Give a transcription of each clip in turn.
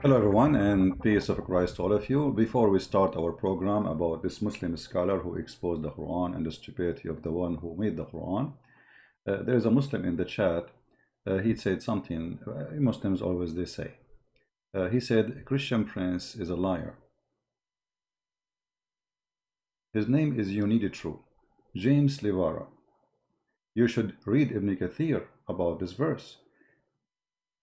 Hello everyone, and peace of Christ to all of you. Before we start our program about this Muslim scholar who exposed the Quran and the stupidity of the one who made the Quran, there is a Muslim in the chat. He said something Muslims always they say. He said Christian Prince is a liar. His name is You Need It True, James Livara. You should read Ibn Kathir about this verse.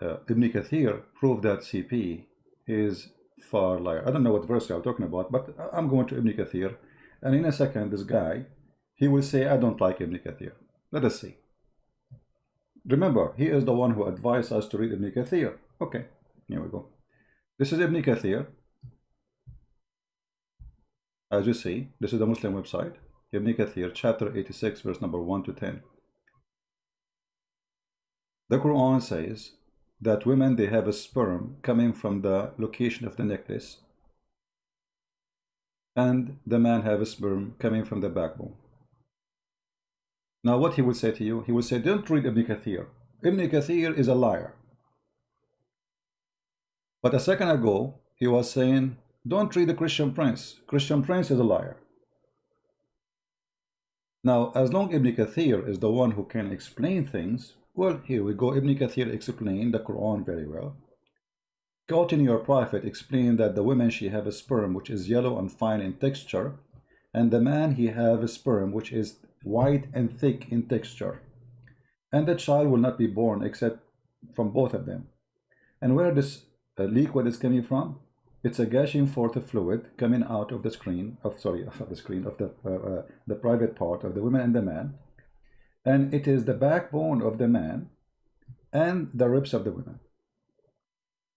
Ibn Kathir proved that CP is far liar. I don't know what verse you are talking about, but I'm going to Ibn Kathir, and in a second this guy, he will say I don't like Ibn Kathir. Let us see. Remember, he is the one who advised us to read Ibn Kathir. Okay, here we go. This is Ibn Kathir. As you see, this is the Muslim website. Ibn Kathir, chapter 86, verse number 1 to 10. The Quran says that women, they have a sperm coming from the location of the necklace, and the man have a sperm coming from the backbone. Now what he will say to you, he will say, don't read Ibn Kathir. Ibn Kathir is a liar. But a second ago, he was saying, don't read the Christian Prince. Christian Prince is a liar. Now, as long Ibn Kathir is the one who can explain things, well, here we go. Ibn Kathir explained the Quran very well. Quoting your prophet, explained that the woman, she have a sperm which is yellow and fine in texture, and the man, he have a sperm which is white and thick in texture, and the child will not be born except from both of them. And where this liquid is coming from, it's a gushing forth of fluid coming out of the screen of the private part of the woman and the man, and it is the backbone of the man and the ribs of the woman.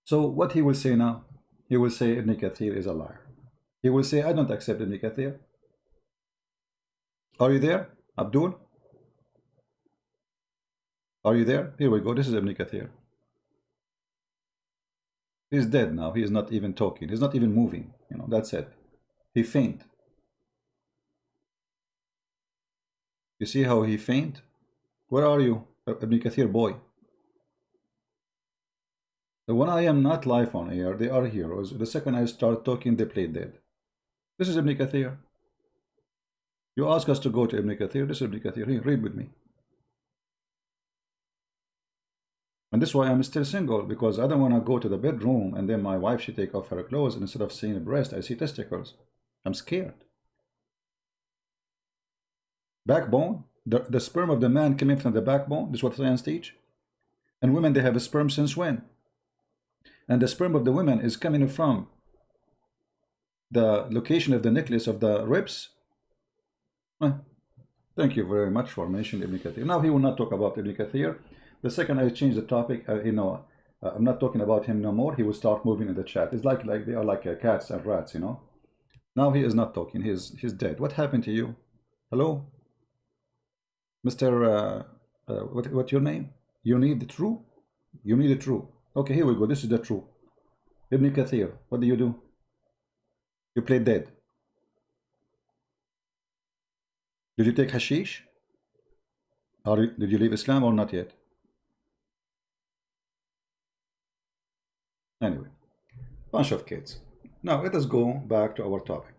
So what he will say now, he will say Ibn Kathir is a liar. He will say, I don't accept Ibn Kathir. Are you there, Abdul? Are you there? Here we go. This is Ibn Kathir. He's dead now. He is not even talking. He's not even moving. You know, that's it. He faint. You see how he faint? Where are you, Ibn Kathir boy? When I am not live on air, they are heroes. The second I start talking, they play dead. This is Ibn Kathir. You ask us to go to Ibn Kathir. This is Ibn Kathir. Here, read with me. And this is why I'm still single, because I don't want to go to the bedroom and then my wife, she take off her clothes, and instead of seeing a breast, I see testicles. I'm scared. Backbone, the sperm of the man coming from the backbone. This is what science teach. And women, they have a sperm since when? And the sperm of the women is coming from the location of the necklace of the ribs. Thank you very much for mentioning Ibn Kathir. Now he will not talk about Ibn Kathir. The second I change the topic, I'm not talking about him no more. He will start moving in the chat. It's like they are like cats and rats, you know. Now he is not talking. He's dead. What happened to you? Hello, Mr. What's your name? You need the true. You need the true. Okay, here we go. This is the true. Ibn Kathir. What do? You play dead. Did you take hashish? Or did you leave Islam or not yet? Anyway, bunch of kids. Now let us go back to our topic.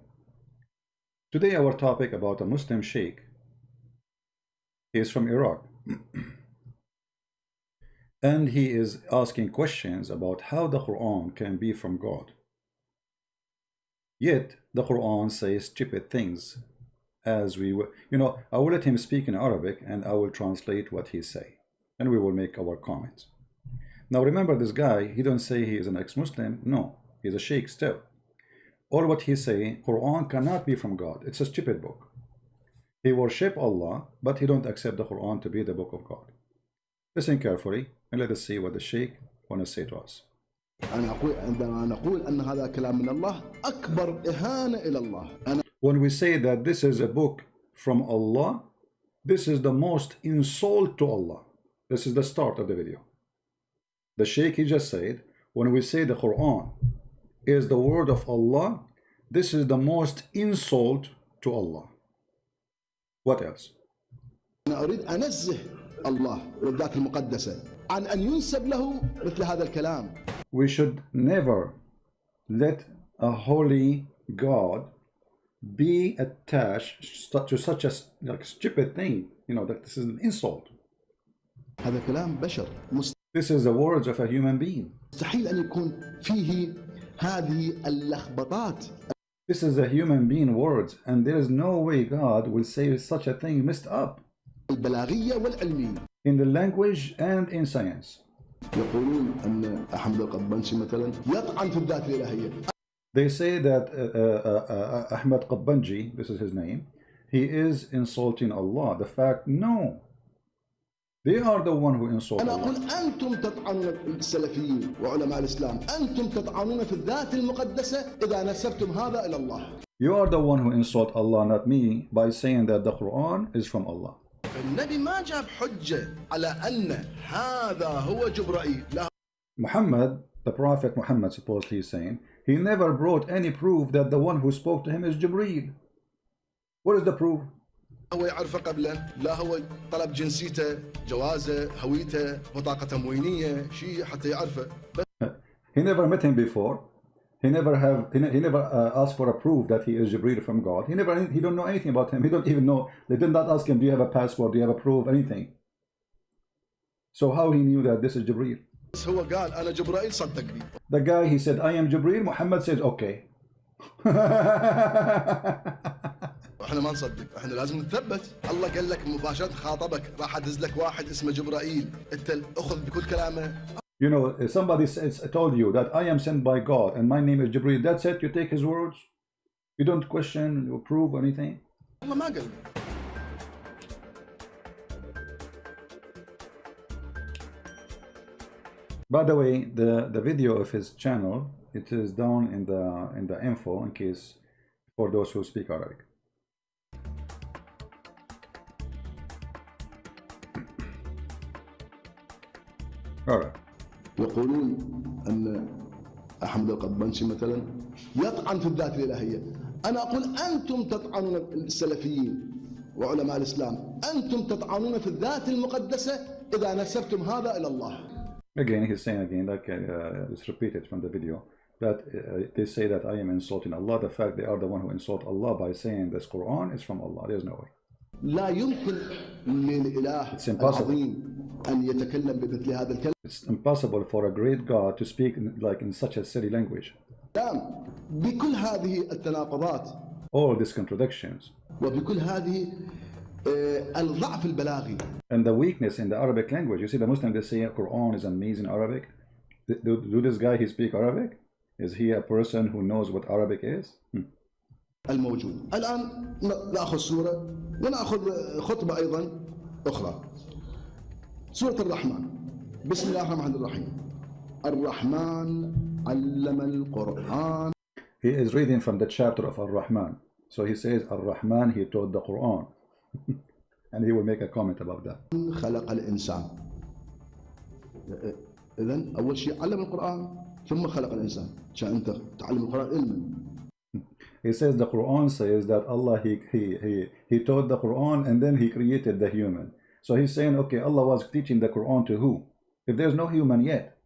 Today our topic about a Muslim sheikh. He is from Iraq. And he is asking questions about how the Quran can be from God. Yet the Quran says stupid things. As we will, I will let him speak in Arabic and I will translate what he say, and we will make our comments. Now remember, this guy, he don't say he is an ex-Muslim. No, he's a sheikh still. All what he's saying, Quran cannot be from God. It's a stupid book. He worship Allah, but he don't accept the Quran to be the book of God. Listen carefully and let us see what the sheikh want to say to us. When we say that this is a book from Allah, this is the most insult to Allah. This is the start of the video. The Sheikh, he just said, when we say the Quran is the word of Allah, this is the most insult to Allah. What else? أنا أريد أنزه الله والذات المقدسة عن أن ينسب له مثل هذا الكلام. we should never let a holy God be attached to such a like stupid thing. You know, that this is an insult. هذا كلام بشر. This is the words of a human being. مستحيل أن يكون فيه هذه اللخبطات. This is a human being words, and there is no way God will say such a thing messed up. البلاغية والعلمية. In the language and in science. يقولون أن أحمد القبنشي مثلا يطعن في الذات الإلهية. They say that Ahmad Qabbanji, this is his name, he is insulting Allah. The fact, no. They are the one who insult أنا Allah. أقول أنتم تطعنون السلفيين وعلماء الإسلام، أنتم تطعنون في الذات المقدسة إذا نسبتم هذا إلى الله. You are the one who insult Allah, not me, by saying that the Quran is from Allah. النبي ما جاب حجة على أن هذا هو جبرائيل. Muhammad, the Prophet Muhammad, supposedly is saying, he never brought any proof that the one who spoke to him is Jibreel. What is the proof? هو يعرفه قبلا، لا هو طلب جنسيته، جوازه، هويته، بطاقة تموينية، شيء حتى يعرفه. He never met him before. He never asked for a proof that he is Jibreel from God. He don't know anything about him. He don't even know. They did not ask him, do you have a passport? Do you have a proof? Anything. So how he knew that this is Jibreel? هو قال أنا جبرائيل صدقني. The guy, he said, I am Jibreel. Muhammad says, okay. احنا ما نصدق، احنا لازم نثبت. الله قال لك مباشرة خاطبك، راح ادز لك واحد اسمه جبرائيل، انت اخذ بكل كلامه. You know, if somebody told you that I am sent by God and my name is Jibreel, that's it, you take his words. You don't question or prove anything. الله ما قال. By the way, the video of his channel, it is down in the info in case for those who speak Arabic. All right. يقولون أن أحمد القبنشي مثلا يطعن في الذات الإلهية. أنا أقول أنتم تطعنون السلفيين وعلماء الإسلام، أنتم تطعنون في الذات المقدسة إذا نسبتم هذا إلى الله. Again, he's saying again, like it's repeated from the video, that they say that I am insulting Allah. The fact they are the one who insult Allah by saying this Quran is from Allah. There's no way. لا يمكن للإله العظيم أن يتكلم بمثل هذا الكلام. It's impossible for a great God to speak in such a silly language. بكل هذه التناقضات. All these contradictions. وبكل هذه الضعف البلاغي. And the weakness in the Arabic language. You see, the Muslims, they say Quran is amazing Arabic. Do this guy, he speak Arabic? Is he a person who knows what Arabic is? الموجود. الآن نأخذ سورة ونأخذ خطبة أيضا أخرى. سورة الرحمن. بسم الله الرحمن الرحيم. الرحمن علم القرآن. He is reading from the chapter of Ar-Rahman. So he says Ar-Rahman, he taught the Quran. And he will make a comment about that. خلق الإنسان. إذن أول شيء علم القرآن ثم خلق الإنسان. عشان أنت تعلم القرآن علما. He says the Quran says that Allah he taught the Quran and then he created the human. So he's saying, okay, Allah was teaching the Quran to who? If there's no human yet.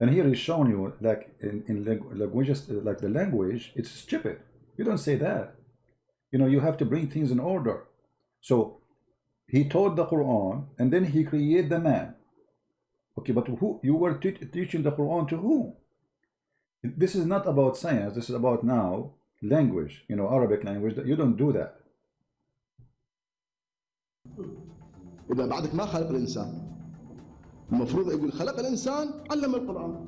And here he's showing you, like in languages, like the language, it's stupid. You don't say that. You know, you have to bring things in order. So he taught the Quran and then he created the man. Okay, but who? You were teaching the Quran to who? This is not about science. This is about now language. You know, Arabic language. You don't do that. إذا بعدك ما خلق الإنسان. المفروض يقول خلق الإنسان علم القرآن.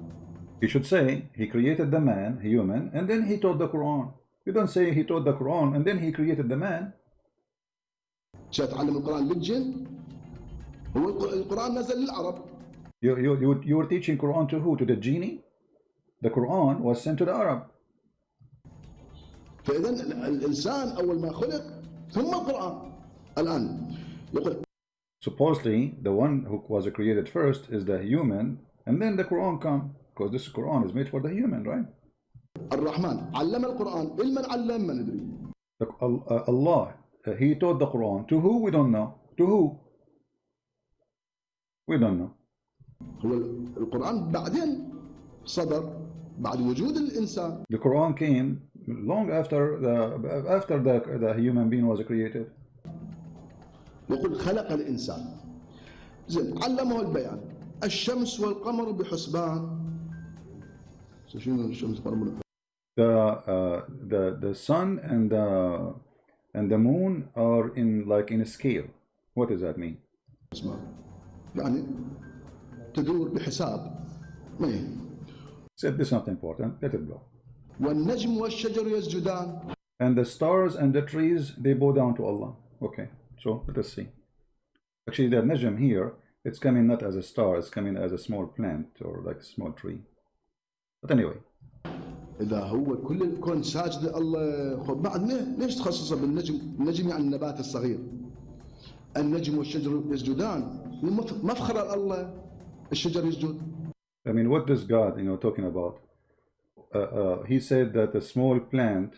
He should say he created the man, human, and then he taught the Quran. You don't say he taught the Quran and then he created the man. شاء تعلم القرآن للجن. هو القرآن نزل للعرب. You were teaching Quran to who? To the genie? The Quran was sent to the Arab. فإذا الإنسان أول ما خلق ثم القرآن. الآن يقول. Supposedly, the one who was created first is the human, and then the Quran come, because this Quran is made for the human, right? الرحمن علم القرآن علما علم ما ندري. Allah, he taught the Quran to who? We don't know. To who? We don't know. هو القرآن بعدين صدر بعد وجود الإنسان. The Quran came long after the human being was created. يقول خلق الإنسان. زين علمه البيان. الشمس والقمر بحسبان. شنو الشمس والقمر؟ The sun and the moon are in a scale. What does that mean? يعني تدور بحساب. ما هي. Said this is not important. Let it go. والنجم والشجر يسجدان. And the stars and the trees, they bow down to Allah. Okay, so let us see. Actually, the najm here, it's coming not as a star, it's coming as a small plant or like a small tree. But anyway. إذا هو كل الكون ساجد الله بعد ليش تخصصه بالنجم؟ النجم يعني النبات الصغير. النجم والشجر يسجدان. مفخر الله الشجر يسجد. I mean, what does God, talking about? He said that a small plant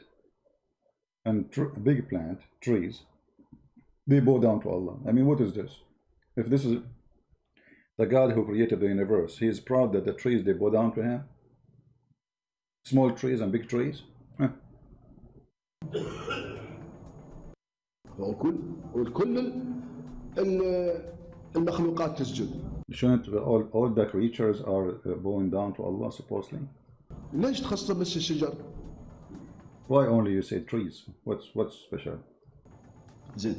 and big plant, trees, they bow down to Allah. I mean, what is this? If this is the God who created the universe, he is proud that the trees, they bow down to him? Small trees and big trees? Huh. وكل المخلوقات تسجد. Shouldn't all the creatures are bowing down to Allah supposedly? ليش تخصص بس الشجر؟ Why only you say trees? What's special? زين.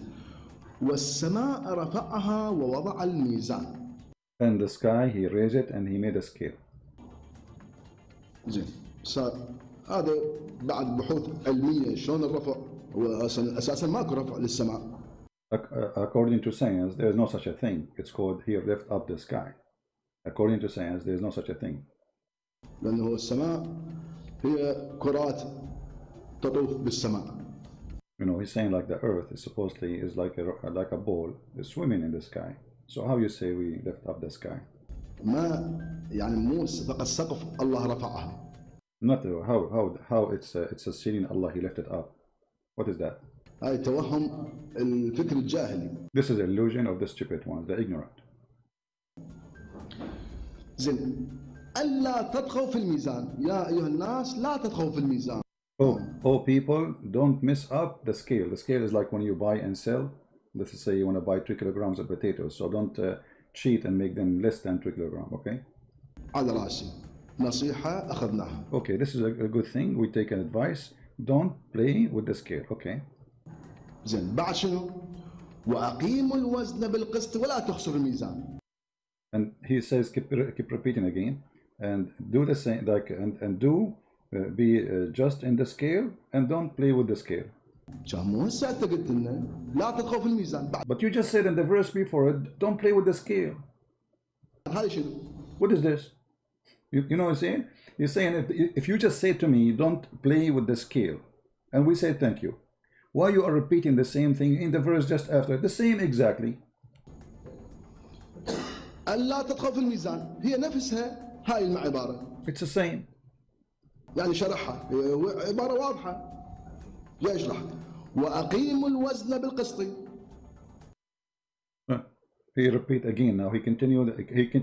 والسماء رفعها ووضع الميزان. And the sky he raised it and he made a scale. زين. هذا بعد بحوث علمية شلون الرفع؟ هو أساسا ماكو رفع للسماء. According to science, there is no such a thing. It's called here lift up the sky. According to science, there is no such a thing. لأنه السماء هي كرات تطوف بالسماء. He's saying like the earth is supposedly is like a ball is swimming in the sky. So how you say we lift up the sky? ما يعني مو فقط سقف الله رفعها. Not how it's a ceiling Allah he lifted up. What is that? هاي توهم الفكر الجاهلي. This is illusion of the stupid ones, the ignorant. زين ألا تطغوا في الميزان يا أيها الناس لا تطغوا في الميزان. Oh people, don't mess up the scale. The scale is like when you buy and sell. Let's say you want to buy 3 kilograms of potatoes, so don't cheat and make them less than 3 kilograms, okay? على رأسي نصيحة أخذناها. Okay, this is a good thing. We take an advice. Don't play with the scale, okay? زين بعد شنو؟ وأقيموا الوزن بالقسط ولا تخسروا الميزان. And he says, keep repeating again, and do the same, like, and do be just in the scale, and don't play with the scale. مو هسه أنت قلت لنا لا تطغوا في الميزان. But you just said in the verse before it, don't play with the scale. هذا شنو؟ What is this? You know what I'm saying? He's saying if you just say to me, don't play with the scale, and we say thank you, why you are repeating the same thing in the verse just after? The same exactly. ألا تطغوا في الميزان هي نفسها هاي العبارة. It's the same. يعني شرحها عبارة واضحة. جاي يشرح وأقيموا الوزن بالقسط. He repeat again now. He can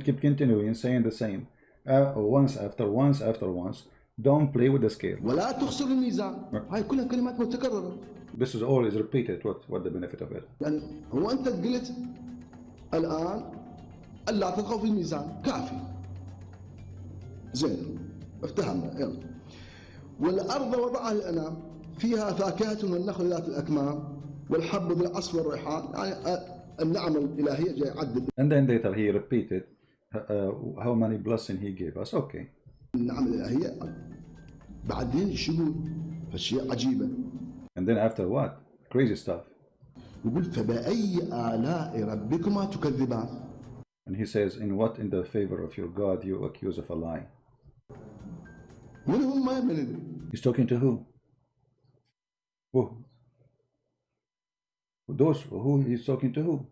keep continuing saying the same. Once after once after once. Don't play with the scale. ولا تخسر الميزان. هاي كلها كلمات متكررة. This is always repeated. What the benefit of it? يعني هو أنت قلت الآن ألا تطغوا في الميزان كافي. زين افتهمنا يلا. والأرض وضعها للأنام فيها فاكهة والنخل ذات الأكمام والحب ذو العصف والريحان. يعني النعم الإلهية جاي يعدد. And then later he repeated how many blessings he gave us. Okay. النعم الإلهية بعدين شهود فشيء عجيبة. And then after what? Crazy stuff. يقول فبأي آلاء ربكما تكذبان. And he says, in what in the favor of your God you accuse of a lie? من هم من ندري. He's talking to who? Who? Those who he's talking to who?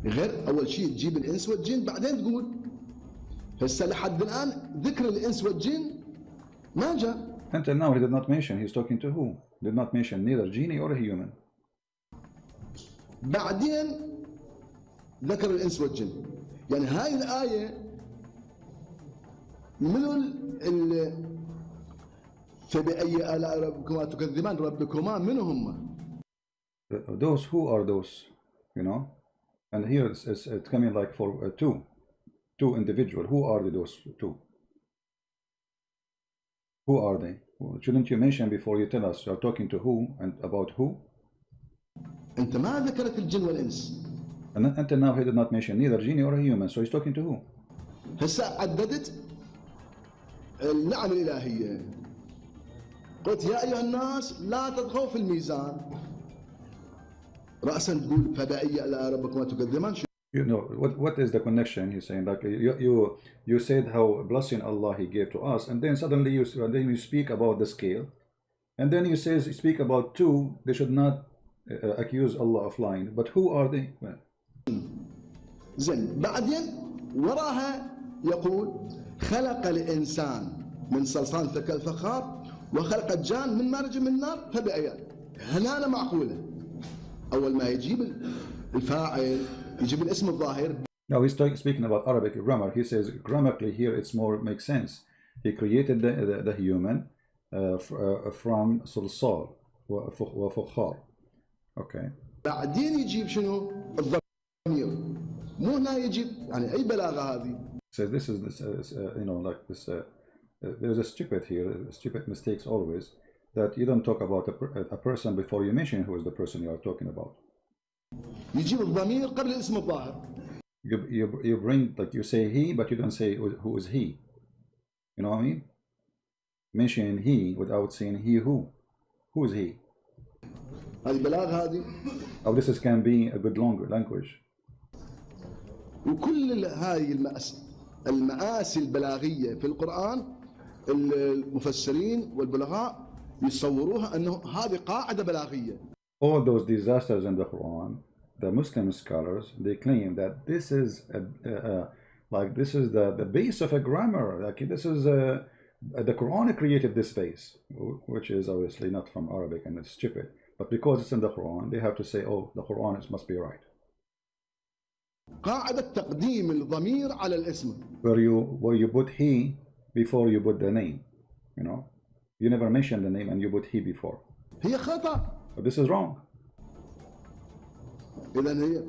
غير أول شيء تجيب الإنس والجن بعدين تقول هسه لحد الآن ذكر الإنس والجن ما جاء. Until now he did not mention. He's talking to who? Did not mention neither genie or a human. بعدين ذكر الإنس والجن. يعني هاي الآية منو فبأي آلاء ربكما تكذبان، ربكما منو هم؟ Those, who are those, you know? And here it's coming like for two individual. Who are those two? Who are they? Shouldn't you mention before you tell us you are talking to who and about who? أنت ما ذكرت الجن والإنس. And until now he did not mention neither genie or a human, so he's talking to who? هسه عددت النعم الإلهية. قلت يا أيها الناس لا تطغوا في الميزان. رأسا تقول فبأي آلاء ربكما تكذبان. You know what is the connection? He's saying like you said how blessing Allah He gave to us, and then suddenly you speak about the scale, and then you speak about two. They should not accuse Allah of lying. But who are they? Well, زين بعدين وراها يقول خلق الإنسان من صلصال كالفخار وخلق الجان من مارج من نار فبأي. هنا معقولة. أول ما يجيب الفاعل يجيب الاسم الظاهر. Now he's speaking about Arabic grammar. He says grammatically here it's more makes sense. He created the human from صلصال وفخار. Okay. بعدين يجيب شنو؟ الضمير. مو هنا يجيب يعني أي بلاغة هذه. So this is you know, like this. There's a stupid here. Stupid mistakes always. That you don't talk about a person before you mention who is the person you are talking about. يجيب الضمير قبل الاسم الظاهر. You bring, like you say he, but you don't say who is he. You know what I mean? Mentioning he without saying he who. Who is he? هذه بلاغة هذه. Oh, this can be a good language. وكل هاي المآسي البلاغية في القرآن المفسرين والبلغاء يصوروها أنه هذه قاعدة بلاغية. All those disasters in the Quran, the Muslim scholars, they claim that this is like this is the base of a grammar. Like this is the Quran created this base, which is obviously not from Arabic and it's stupid. But because it's in the Quran, they have to say, oh, the Quran must be right. قاعدة تقديم الضمير على الاسم. Where you put he before you put the name, you know, you never mention the name and you put he before. هي خطأ. But this is wrong. إذن هي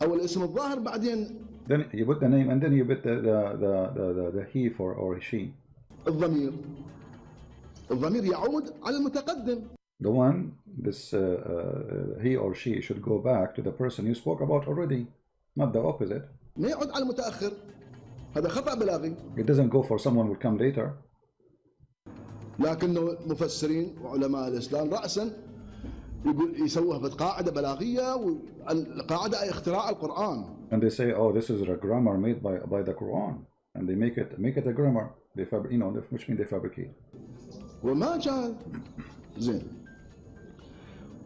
أول اسم الظاهر بعدين. Then you put the name and then you put the he for or she. الضمير يعود على المتقدم. The one, this he or she should go back to the person you spoke about already, not the opposite. ما يعود على المتأخر. هذا خطأ بلاغي. It doesn't go for someone who will come later. لكنه المفسرين وعلماء الإسلام رأسا يقول يسووها في قاعدة بلاغية والقاعدة أي اختراع القرآن. And they say, oh, this is a grammar made by the Quran, and they make it a grammar. They which means they fabricate. وما جاء زين.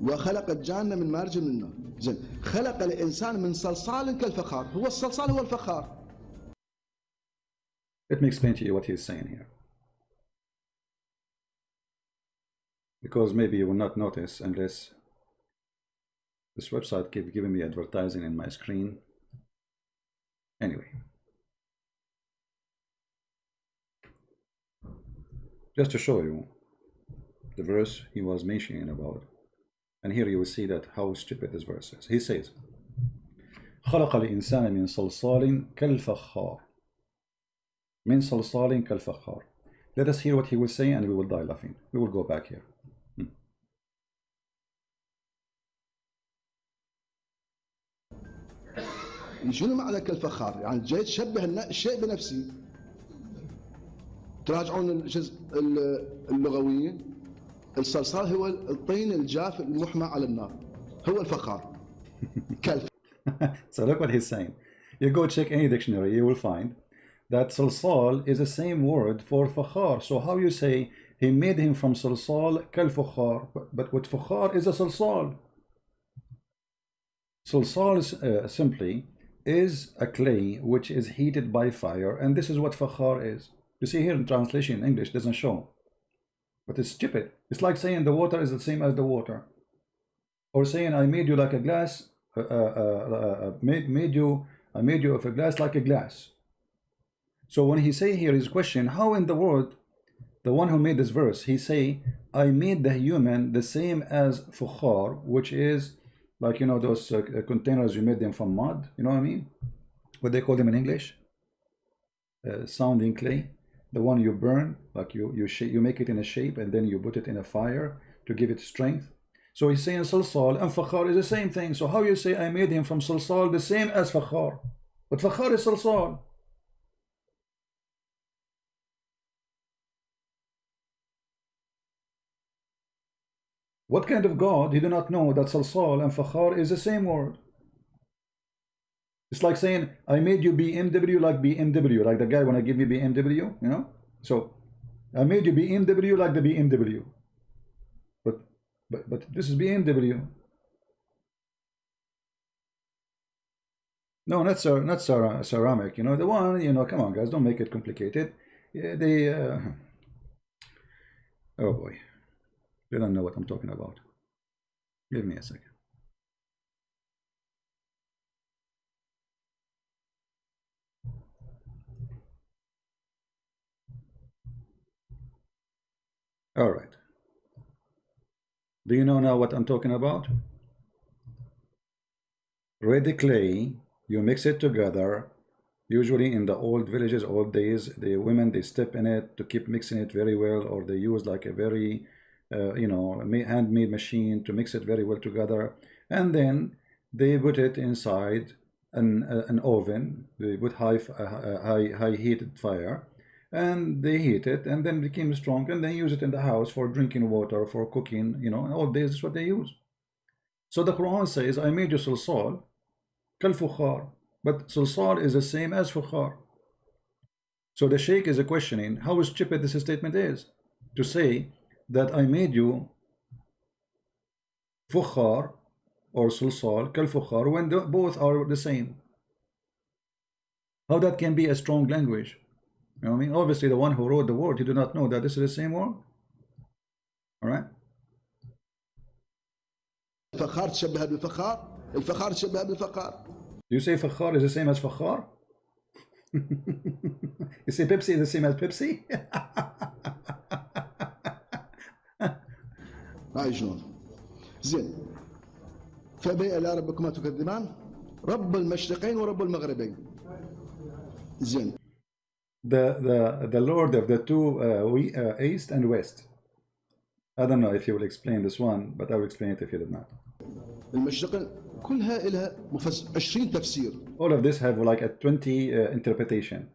وخلق الجان من مارج من النار. زين. خلق الإنسان من صلصال كالفخار. هو الصلصال هو الفخار. Let me explain to you what he's saying here. Because maybe you will not notice unless this website keeps giving me advertising in my screen. Anyway, just to show you the verse he was mentioning about, and here you will see that how stupid this verse is. He says, خلق الإنسان من صلصال كالفخار. من صلصال كالفخار. Let us hear what he will say and we will die laughing. We will go back here. شنو معنى كالفخار؟ يعني جاي تشبه الشيء بنفسه. تراجعون الجزء اللغوي الصلصال هو الطين الجاف المحمى على النار. هو الفخار. So look what he's saying. You go check any dictionary, you will find that salsal is the same word for fakhar. So how you say he made him from salsal kal-fakhar, but what fakhar is a salsal. Salsal simply is a clay which is heated by fire, and this is what fakhar is. You see here in translation in English doesn't show, but it's stupid. It's like saying the water is the same as the water, or saying I made you like a glass, made you I made you of a glass like a glass. So when he say here his question, how in the world the one who made this verse, he say, I made the human the same as fukhar, which is like, you know, those containers, you made them from mud, you know what I mean? What they call them in English? Sounding clay. The one you burn, like you make it in a shape and then you put it in a fire to give it strength. So he's saying salsal and fakhar is the same thing. So how you say I made him from salsal the same as fakhar? But fakhar is salsal. What kind of God? He do not know that salsal and fakhar is the same word. It's like saying, I made you BMW like BMW, like the guy when I give you BMW, you know? So, I made you BMW like the BMW. But this is BMW. No, not ceramic, you know, the one, you know, come on guys, don't make it complicated. Yeah, oh boy. They don't know what I'm talking about. Give me a second. All right. Do you know now what I'm talking about? Ready clay, you mix it together. Usually in the old villages, old days, the women, they step in it to keep mixing it very well, or they use like a very, you know, handmade machine to mix it very well together. And then they put it inside an oven. They put high heated fire, and they heat it, and then it became strong, and they use it in the house for drinking water, for cooking, you know, all days is what they use. So the Quran says, I made you salsal, kal fukhar, but salsal is the same as fukhar. So the Sheikh is questioning how stupid this statement is, to say that I made you fukhar or salsal, kal fukhar, when both are the same. How that can be a strong language? You know what I mean? Obviously, the one who wrote the word, he did not know that this is the same word. All right? الفخار تشبه بالفخار، الفخار تشبه بالفخار. You say fakhar is the same as fakhar? You say Pepsi is the same as Pepsi? هاي شلون؟ زين. فبأي آلاء ربكما تكذبان؟ رب المشرقين ورب المغربين. زين. The Lord of the two east and west. I don't know if you will explain this one, but I will explain it if you did not. المشرقين كلها لها 20 تفسير. All of this have like a 20 interpretation.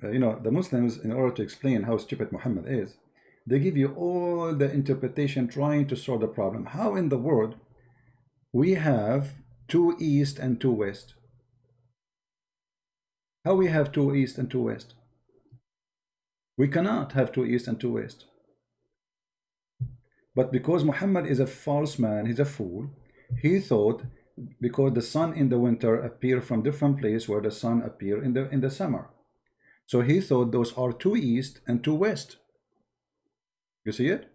You know, the Muslims, in order to explain how stupid Muhammad is, they give you all the interpretation trying to solve the problem. How in the world we have two east and two west? How we have two east and two west? We cannot have two east and two west. But because Muhammad is a false man, he's a fool, he thought because the sun in the winter appear from different place where the sun appear in the summer. So he thought those are two east and two west. You see it?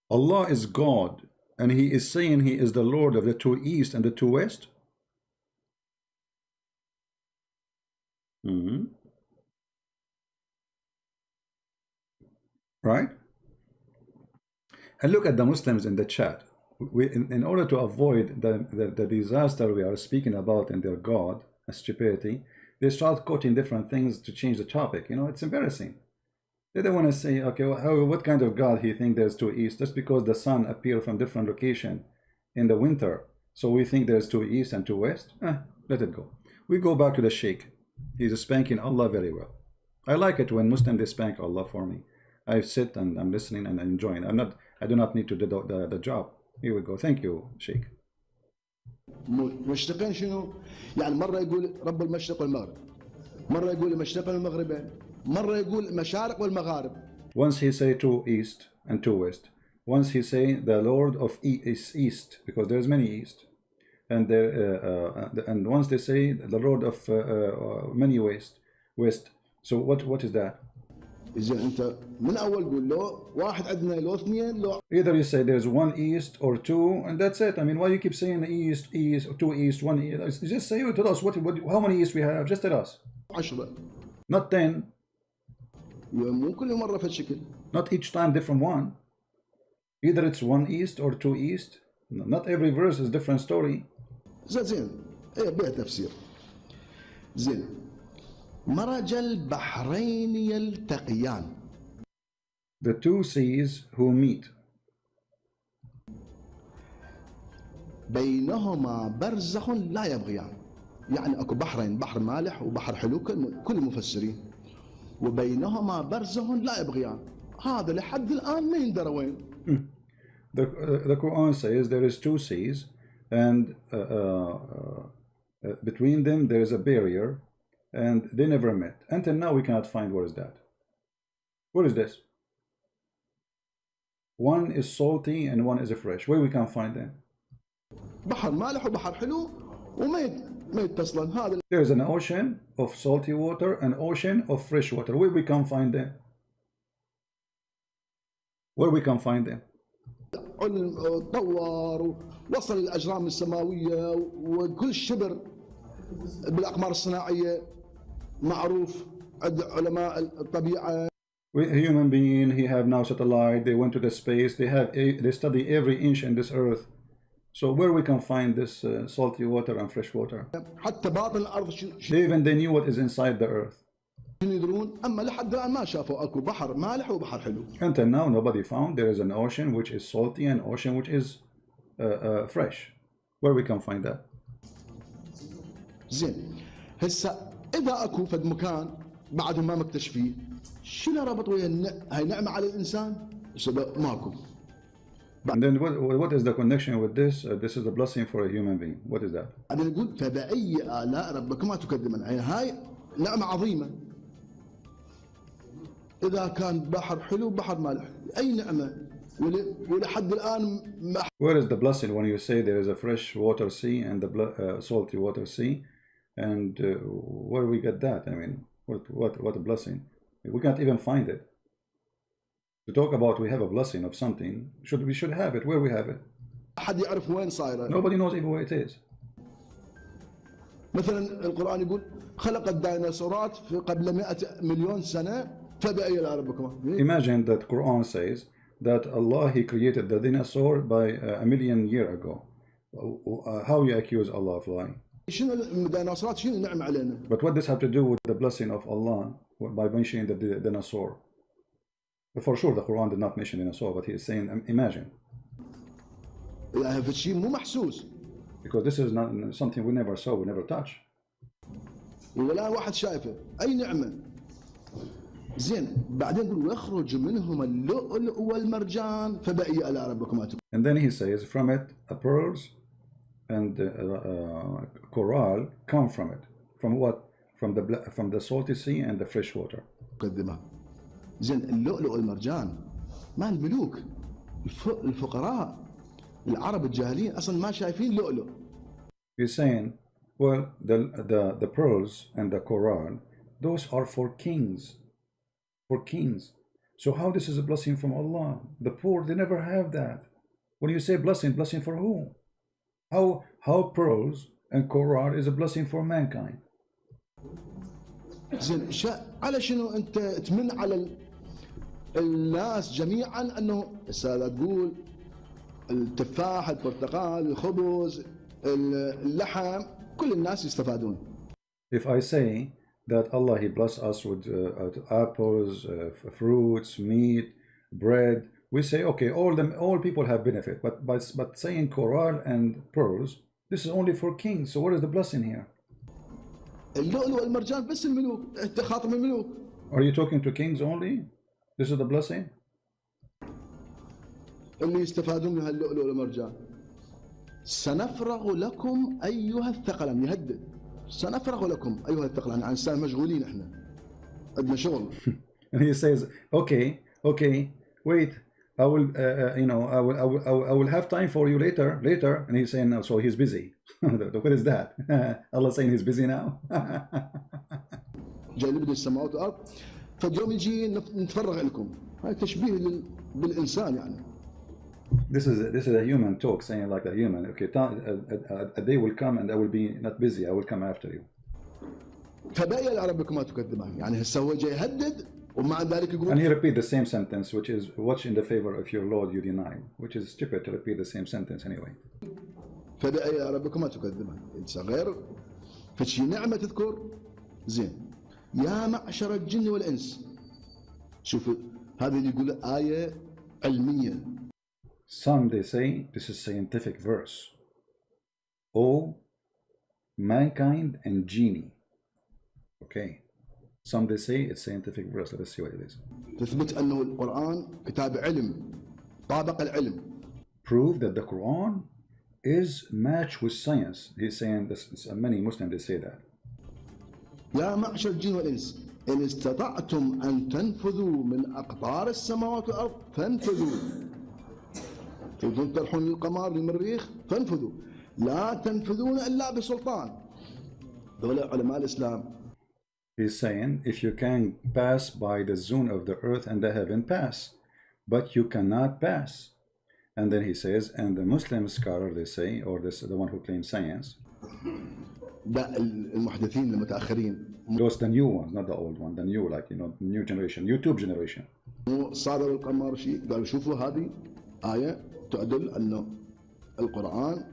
Allah is God, and he is saying he is the Lord of the two east and the two west. Right? And look at the Muslims in the chat. In order to avoid the disaster we are speaking about in their God and stupidity, they start quoting different things to change the topic. You know, it's embarrassing. They don't want to say, okay, well, what kind of God he think there's two east? Just because the sun appear from different location in the winter, so we think there's two east and two west? Let it go. We go back to the Sheikh. He's spanking Allah very well. I like it when Muslims they spank Allah for me. I sit and I'm listening and enjoying. I do not need to do the job. Here we go. Thank you, Sheikh. مشرقين شنو؟ يعني مرة يقول رب المشرق والمغرب، مرة يقول المشرقين والمغربين، مرة يقول المشارق والمغارب. Once he say two east and two west. Once he say the Lord of is east, because there's many east, and and once they say the Lord of many west. So what is that? إذا أنت من أول قول له واحد عندنا لو اثنين لو Either you say there's one east or two, and that's it. I mean, why you keep saying east, east, two east, one east? Just say, tell us how many east we have. Just tell us. 10. Not 10. مو كل مرة في الشكل. Not each time different one. Either it's one east or two east. Not every verse is different story. زين إيه بها تفسير. زين مرج البحرين يلتقيان. The two seas who meet. بينهما برزخ لا يبغيان. يعني اكو بحرين، بحر مالح وبحر حلو كل المفسرين. وبينهما برزخ لا يبغيان. هذا لحد الان ما يندرى وين. The Quran says there is two seas, and between them there is a barrier, and they never met. Until now we cannot find where is that. What is this? One is salty and one is fresh. Where we can find them? بحر مالح وبحر حلو وما يتصلن. هذا There is an ocean of salty water and ocean of fresh water. Where we can find them? Where we can find them? علم طور ووصل الاجرام السماويه وكل شبر بالاقمار الصناعيه معروف عند علماء الطبيعه. Human being, he have now satellite. They went to the space. They study every inch in this earth. So where we can find this salty water and fresh water? حتى باطن الارض They knew what is inside the earth. يدرون. اما لحد الان ما شافوا اكو بحر مالح وبحر حلو. Until now nobody found there is an ocean which is salty and ocean which is fresh. Where we can find that? زين هسه اذا اكو فد مكان بعدهم ما مكتشفيه، شنو ربط ويا هاي نعمه على الانسان؟ ماكو. And then what is the connection with this? This is a blessing for a human being. What is that? بعدين نقول فبأي آلاء ربكما تكذبان. هاي نعمه عظيمه. إذا كان بحر حلو بحر مالح، أي نعمة ولحد الآن ما. Where is the blessing when you say there is a fresh water sea and the salty water sea, and where we get that? I mean, what a blessing! We can't even find it. To talk about we have a blessing of something, we should have it. Where we have it? أحد يعرف وين صايرة. Nobody knows even where it is. مثلا القرآن يقول خلق الديناصورات في قبل 100 مليون سنة. Imagine that Quran says that Allah he created the dinosaur by a million years ago. How you accuse Allah of lying? But what does have to do with the blessing of Allah by mentioning the dinosaur? For sure the Quran did not mention dinosaur, but he is saying imagine. Because this is not something we never saw, we never touch. ولا واحد شايفه أي نعمة. زين بعدين يقول ويخرج منهما اللؤلؤ والمرجان فبأي آلاء ربكما تكذبان. And then he says from it pearls and coral come from it. From what? From the salty sea and the fresh water. تكذبان. زين اللؤلؤ والمرجان مال الملوك الفقراء العرب الجاهلين أصلا ما شايفين لؤلؤ. He's saying, well, the pearls and the coral, those are for kings. For kings. So how this is a blessing from Allah? The poor, they never have that. When you say blessing for who? How pearls and coral is a blessing for mankind? زين على شنو انت تمن على الناس جميعا انه هسه تقول التفاح البرتقال الخبز اللحم كل الناس يستفادون. If I say that Allah he bless us with apples, fruits, meat, bread, we say okay, all people have benefit, but saying coral and pearls, this is only for kings. So what is the blessing here? اللؤلؤ والمرجان بس الملوك، انت خاطب الملوك. Are you talking to kings only? This is the blessing? اللي يستفادون من اللؤلؤ والمرجان. سنفرغ لكم ايها الثقلان. يهدد سنفرغ لكم ايها الثقلان. يعني سنة مشغولين احنا عندنا شغل. And he says okay wait, I will I will have time for you later. And he's saying so he's busy. What is that? Allah saying he's busy now. جاي اللي بده السماوات والارض فاليوم يجي نتفرغ لكم. هاي تشبيه بالإنسان يعني. This is a human talk, saying like a human. Okay, a day will come and I will be not busy. I will come after you. فبأي آلاء ربكما تكذبان. يعني هسه هو جاي يهدد ومع ذلك يقول. And he repeat the same sentence, which is watch in the favor of your Lord you deny, which is stupid to repeat the same sentence anyway. فبأي آلاء ربكما تكذبان. إنسان غير فشي نعمة تذكر زين. يا معشر الجن والإنس. شوف هذه اللي يقول آية علمية. Some they say this is scientific verse. Oh, mankind and genie. Okay. Some they say it's scientific verse. Let us see what it is. تثبت أنه القرآن كتاب علم طابق العلم. Prove that the Quran is matched with science. He's saying this. Many Muslims they say that. يا معشر الجن والإنس إن استطعتم أن تنفذوا من أقطار السماوات والأرض فانفذوا. تريدون تروحون للقمر للمريخ فانفذوا. لا تنفذون إلا بسلطان. دولة علماء الإسلام. He's saying if you can pass by the zone of the earth and the heaven, pass, but you cannot pass. And then he says, and the Muslim scholar they say, or this the one who claims science. ده المحدثين المتأخرين. Those the new ones, not the old one, the new, like, you know, new generation, YouTube generation. صادوا القمر شيء قالوا شوفوا هذه آية تدل أنه القرآن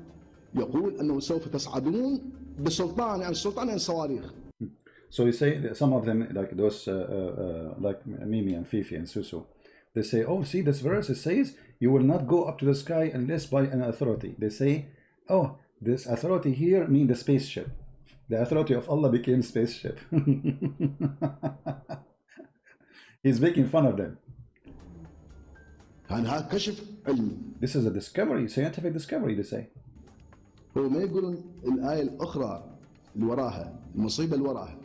يقول أنه سوف تصعدون بسلطان. يعني السلطان يعني الصواريخ. So you say that some of them, like those, like Mimi and Fifi and Susu, they say, oh, see this verse, it says, you will not go up to the sky unless by an authority. They say, oh, this authority here means the spaceship. The authority of Allah became spaceship. He's making fun of them. هذا كشف علمي. This is a discovery, scientific discovery, they say. هو ما يقولون الآية الأخرى اللي وراها المصيبة اللي وراها.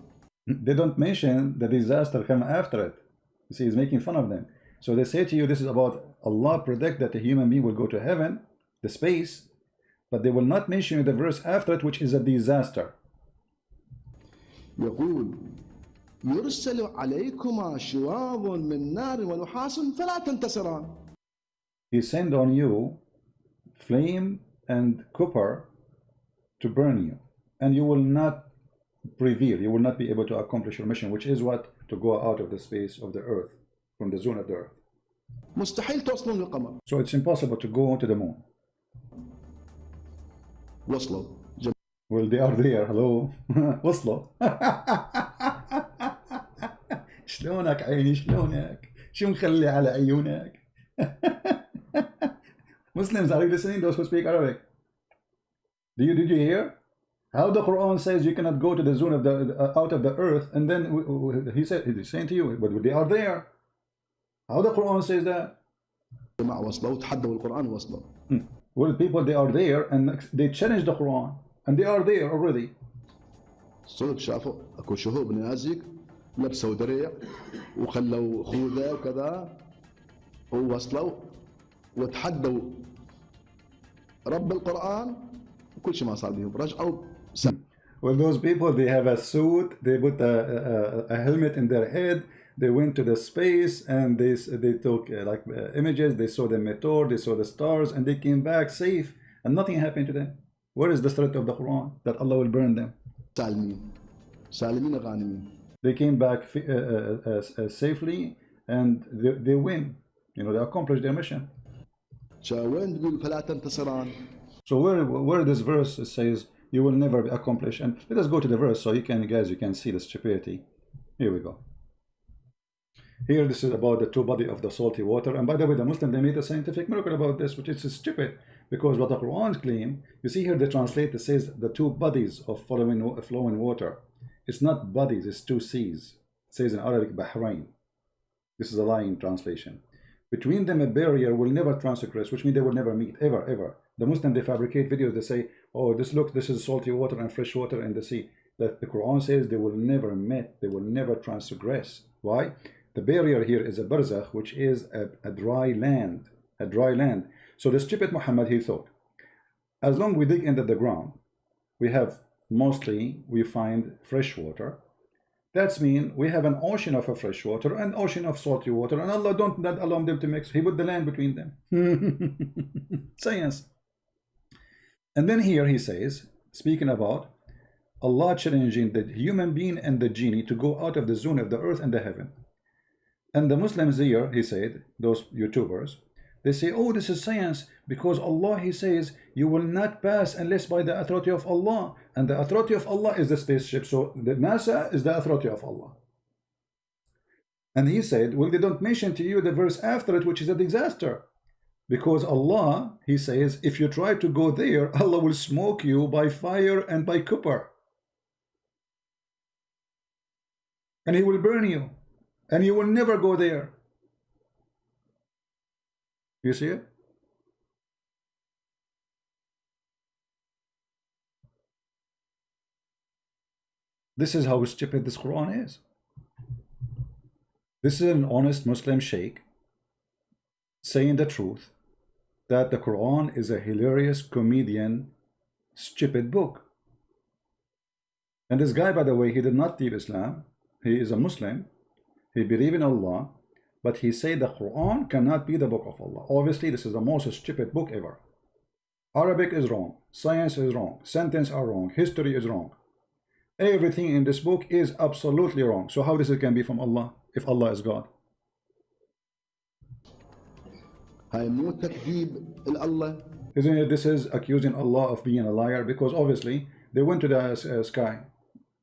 They don't mention the disaster come after it. You see, he's making fun of them. So they say to you, this is about Allah predict that a human being will go to heaven, the space, but they will not mention the verse after it, which is a disaster. يقول يرسل عليكما شواظ من نار ونحاس فلا تنتصران. He send on you flame and copper to burn you, and you will not prevail. You will not be able to accomplish your mission, which is what? To go out of the space of the earth, from the zone of the earth. مستحيل توصلون للقمر. So it's impossible to go to the moon. وصلوا. Well, they are there. Hello. وصلوا. شلونك عيني شلونك؟ شو مخلي على عيونك؟ Muslims, are you listening? Those who speak Arabic. Did you hear? How the Quran says you cannot go to the zone of the out of the earth, and then he's saying to you, but they are there. How the Quran says that? جماعة وصلوا وتحدوا القرآن وصلوا. Well, people they are there and they challenge the Quran and they are there already. صدق شافوا اكو شهوب نيازك لبسوا درع وخلوا خوذة وكذا ووصلوا وتحدوا رب القرآن وكل شيء ما صار بهم رجعوا. Well, those people, they have a suit, they put a helmet in their head, they went to the space and they took images, they saw the meteor, they saw the stars, and they came back safe and nothing happened to them. Where is the threat of the Quran that Allah will burn them? سالمين غانمين. They came back safely and they win. You know, they accomplished their mission. وين تقول فلا تنتصران? So where this verse says you will never accomplish, and let us go to the verse so you can see the stupidity. Here we go. Here this is about the two bodies of the salty water, and by the way, the Muslim they made a scientific miracle about this, which is stupid because what the Quran claim, you see here they translate it says the two bodies of flowing water. It's not bodies, it's two seas. It says in Arabic Bahrain. This is a lying translation. Between them a barrier will never transgress, which means they will never meet, ever. The Muslim they fabricate videos, they say, oh, this is salty water and fresh water in the sea. That the Quran says they will never meet, they will never transgress. Why? The barrier here is a barzakh, which is a dry land. So the stupid Muhammad, he thought, as long we dig into the ground, we find fresh water, That's mean we have an ocean of a fresh water and ocean of salty water, and Allah don't not allow them to mix. He put the land between them. Science. And then here he says, speaking about Allah challenging the human being and the genie to go out of the zone of the earth and the heaven. And the Muslims here, he said, those YouTubers, they say, oh, this is science, because Allah, he says, you will not pass unless by the authority of Allah. And the authority of Allah is the spaceship. So the NASA is the authority of Allah. And he said, well, they don't mention to you the verse after it, which is a disaster. Because Allah, he says, if you try to go there, Allah will smoke you by fire and by copper. And he will burn you. And you will never go there. You see it? This is how stupid this Quran is. This is an honest Muslim sheikh saying the truth, that the Quran is a hilarious comedian stupid book. And this guy, by the way, he did not leave Islam. He is a Muslim. He believes in Allah. But he said the Quran cannot be the book of Allah. Obviously, this is the most stupid book ever. Arabic is wrong. Science is wrong. Sentences are wrong. History is wrong. Everything in this book is absolutely wrong. So how this can be from Allah if Allah is God? Isn't it this is accusing Allah of being a liar? Because obviously they went to the sky.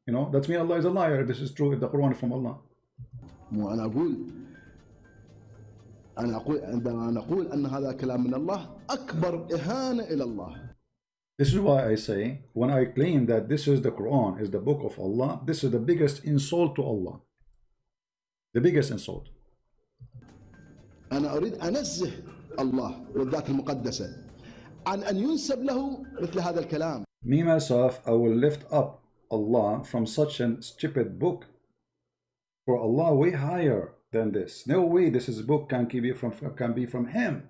You know, that's mean Allah is a liar if this is true, if the Quran is from Allah. This is why I say, when I claim that this is the Quran, is the book of Allah, this is the biggest insult to Allah. The biggest insult. أنا أريد أنزه الله والذات المقدسة عن أن ينسب له مثل هذا الكلام. Me myself, I will lift up Allah from such a stupid book. For Allah way higher than this. No way this is a book can be from him.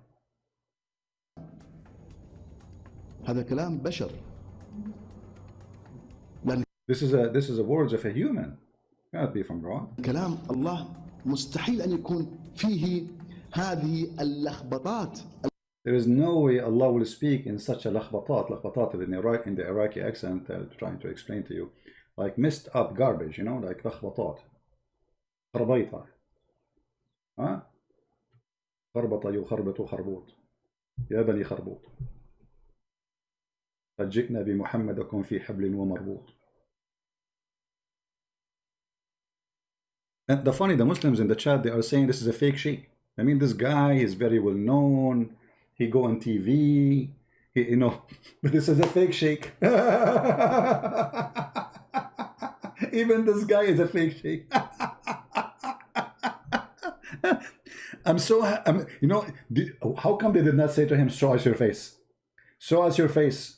هذا كلام بشر. This is a words of a human. Cannot be from God. كلام الله مستحيل أن يكون فيه هذه اللخبطات. There is no way Allah will speak in such a لخبطات. لخبطات in the Iraqi accent, trying to explain to you, like messed up garbage, you know, like لخبطات. خربيطة. ها؟ خربط يخربط خربوط. يا بني خربوط. قد جئنا بمحمدكم في حبل ومربوط. And the funny, the Muslims in the chat, they are saying this is a fake sheikh. I mean, this guy is very well known. He go on TV. He, you know, but this is a fake sheikh. Even this guy is a fake sheikh. You know, how come they did not say to him, show us your face? Show us your face.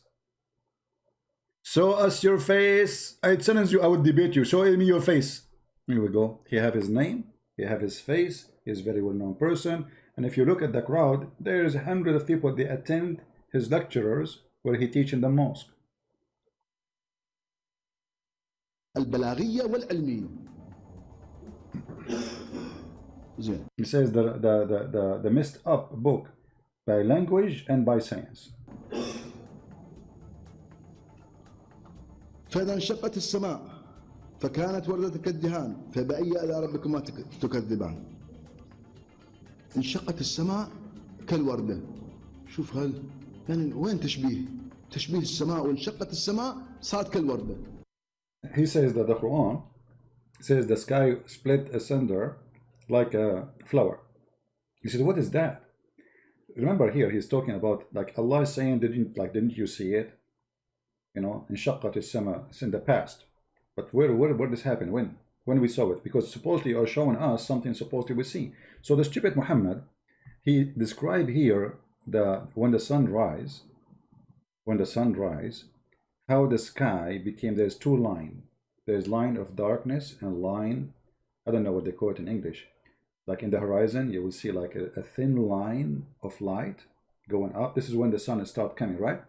Show us your face. I challenge you, I would debate you. Show me your face. Here we go. He have his name. He have his face. He's a very well-known person. And if you look at the crowd, there's hundreds of people. They attend his lecturers where he teach in the mosque. البلاغية والعلمية. He says the messed up book by language and by science. فإذا انشقت السماء فكانت وردة كالدهان فبأي آلاء ربكما تكذبان. انشقت السماء كالوردة. شوف يعني وين تشبيه السماء، وانشقت السماء صارت كالوردة. He says that the Quran says the sky split asunder like a flower. He says, what is that? Remember here he's talking about, like, Allah is saying, didn't you see it? You know, انشقت السماء. It's in the past. But where this happened? When we saw it? Because supposedly you are showing us something supposedly we see. So the stupid Muhammad, he described here when the sun rise, how the sky became, there's two lines. There's line of darkness and line, I don't know what they call it in English. Like in the horizon, you will see like a thin line of light going up. This is when the sun starts coming, right?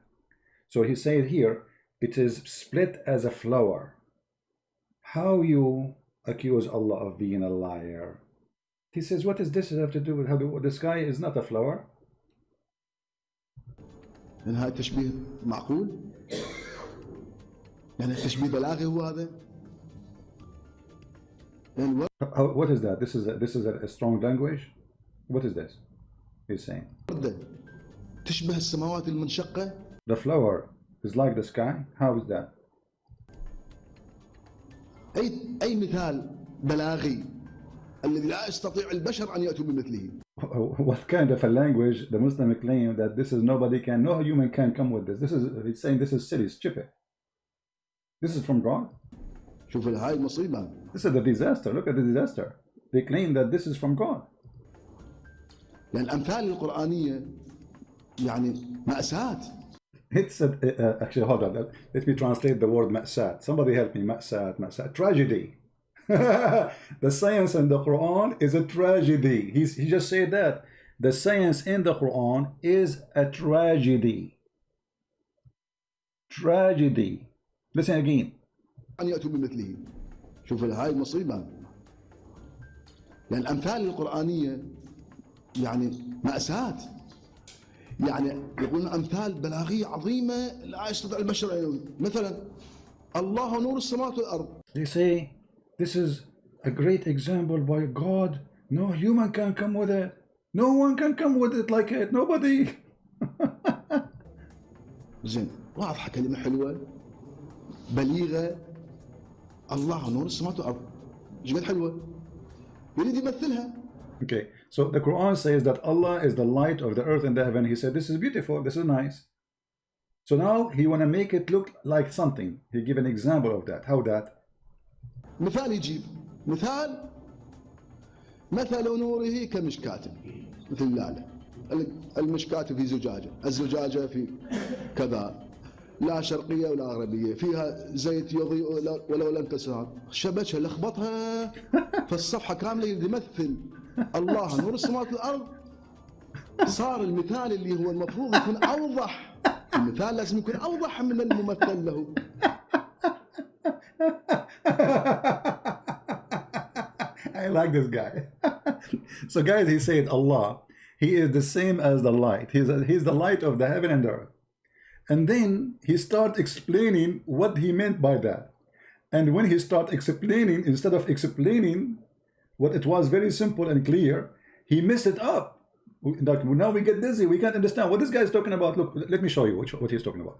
So he said here, it is split as a flower. How you accuse Allah of being a liar. He says, what does this have to do with how the sky is not a flower? يعني هذا تشبيه معقول؟ يعني تشبيه بلاغي هو هذا؟ يعني What is that? This is a strong language? What is this? He's saying. وردة تشبه السماوات المنشقة. The flower is like the sky? How is that? أي مثال بلاغي الذي لا يستطيع البشر أن يأتوا بمثله. What kind of a language the Muslim claim that this is no human can come with this. He's saying this is silly, stupid. This is from God. شوف هاي المصيبة. This is the disaster. Look at the disaster. They claim that this is from God. يعني الأمثال القرآنية يعني مأساة. It's actually, hold on. Let me translate the word ma'sat. Somebody help me. Ma'sat. Tragedy. The science in the Quran is a tragedy. He just said that. The science in the Quran is a tragedy. Tragedy. Listen again. أن يأتوا بمثله. شوف هاي المصيبة. يعني الأمثال القرآنية يعني مأساة. يعني يقولون أمثال بلاغية عظيمة لا يستطيع البشر. مثلا الله نور السماوات والأرض. They say this is a great example by God. No human can come with it. No one can come with it like it. Nobody. زين واضحة كلمة حلوة بليغة. الله نور السماوات والأرض. ايش قد حلوة. يريد يمثلها. Okay, so the Quran says that Allah is the light of the earth and the heaven. He said, this is beautiful, this is nice. So now he want to make it look like something. He give an example of that. How that? مثال يجيب مثال مثل نوره كمشكاة مثل اللالة. المشكاة في زجاجة. الزجاجة في كذا لا شرقية ولا غربية. فيها زيت يضيء ولو لم تسهر. شبكها لخبطها فالصفحة كاملة يمثل الله نور السماوات والأرض. صار المثال اللي هو المفروض يكون أوضح. المثال لازم يكون أوضح من الممثل له. I like this guy. So guys, he said Allah, he is the same as the light. He's the light of the heaven and earth. And then he start explaining what he meant by that. And when he start explaining, instead of explaining what it was very simple and clear, he messed it up. Like now we get dizzy, we can't understand what this guy is talking about. Look, let me show you what he's talking about.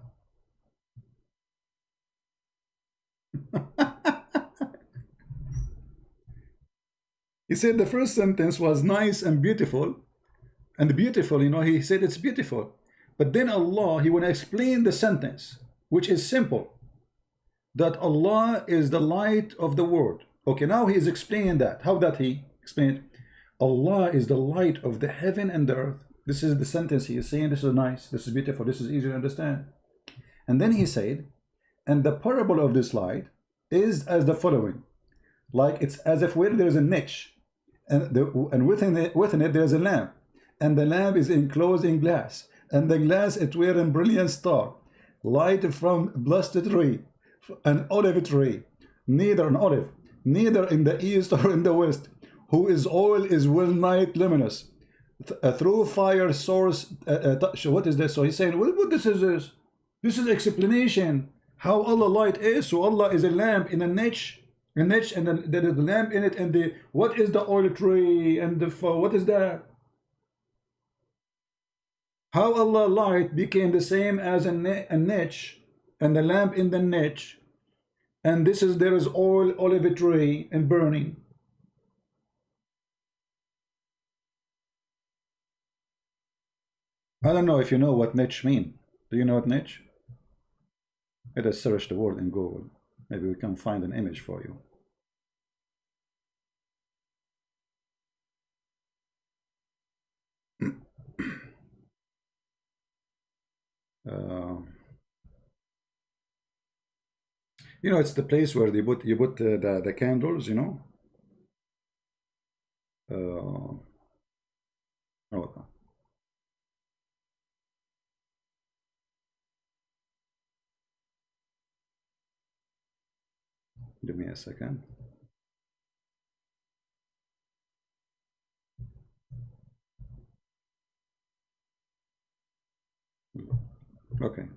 He said the first sentence was nice and beautiful, you know, he said it's beautiful. But then Allah, he want to explain the sentence, which is simple, that Allah is the light of the world. Okay, now he is explaining that. How that he explained? Allah is the light of the heaven and the earth. This is the sentence he is saying. This is nice, this is beautiful, this is easy to understand. And then he said, and the parable of this light is as the following. Like it's as if where there is a niche, and within it there's a lamp, and the lamp is enclosed in glass, and the glass is wearing brilliant star, light from blessed tree, an olive tree, neither in the east or in the west, whose oil is well nigh luminous, through fire source. What is this? So he's saying, what this is this? This is explanation how Allah light is. So Allah is a lamp in a niche, and then there is a lamp in it, and what is the oil tree, and what is that? How Allah light became the same as a niche, and the lamp in the niche, and there is oil, olive tree, and burning. I don't know if you know what niche mean. Do you know what niche? Let us search the word in Google. Maybe we can find an image for you. You know, it's the place where you put the candles, you know. Oh, give me a second. Okay.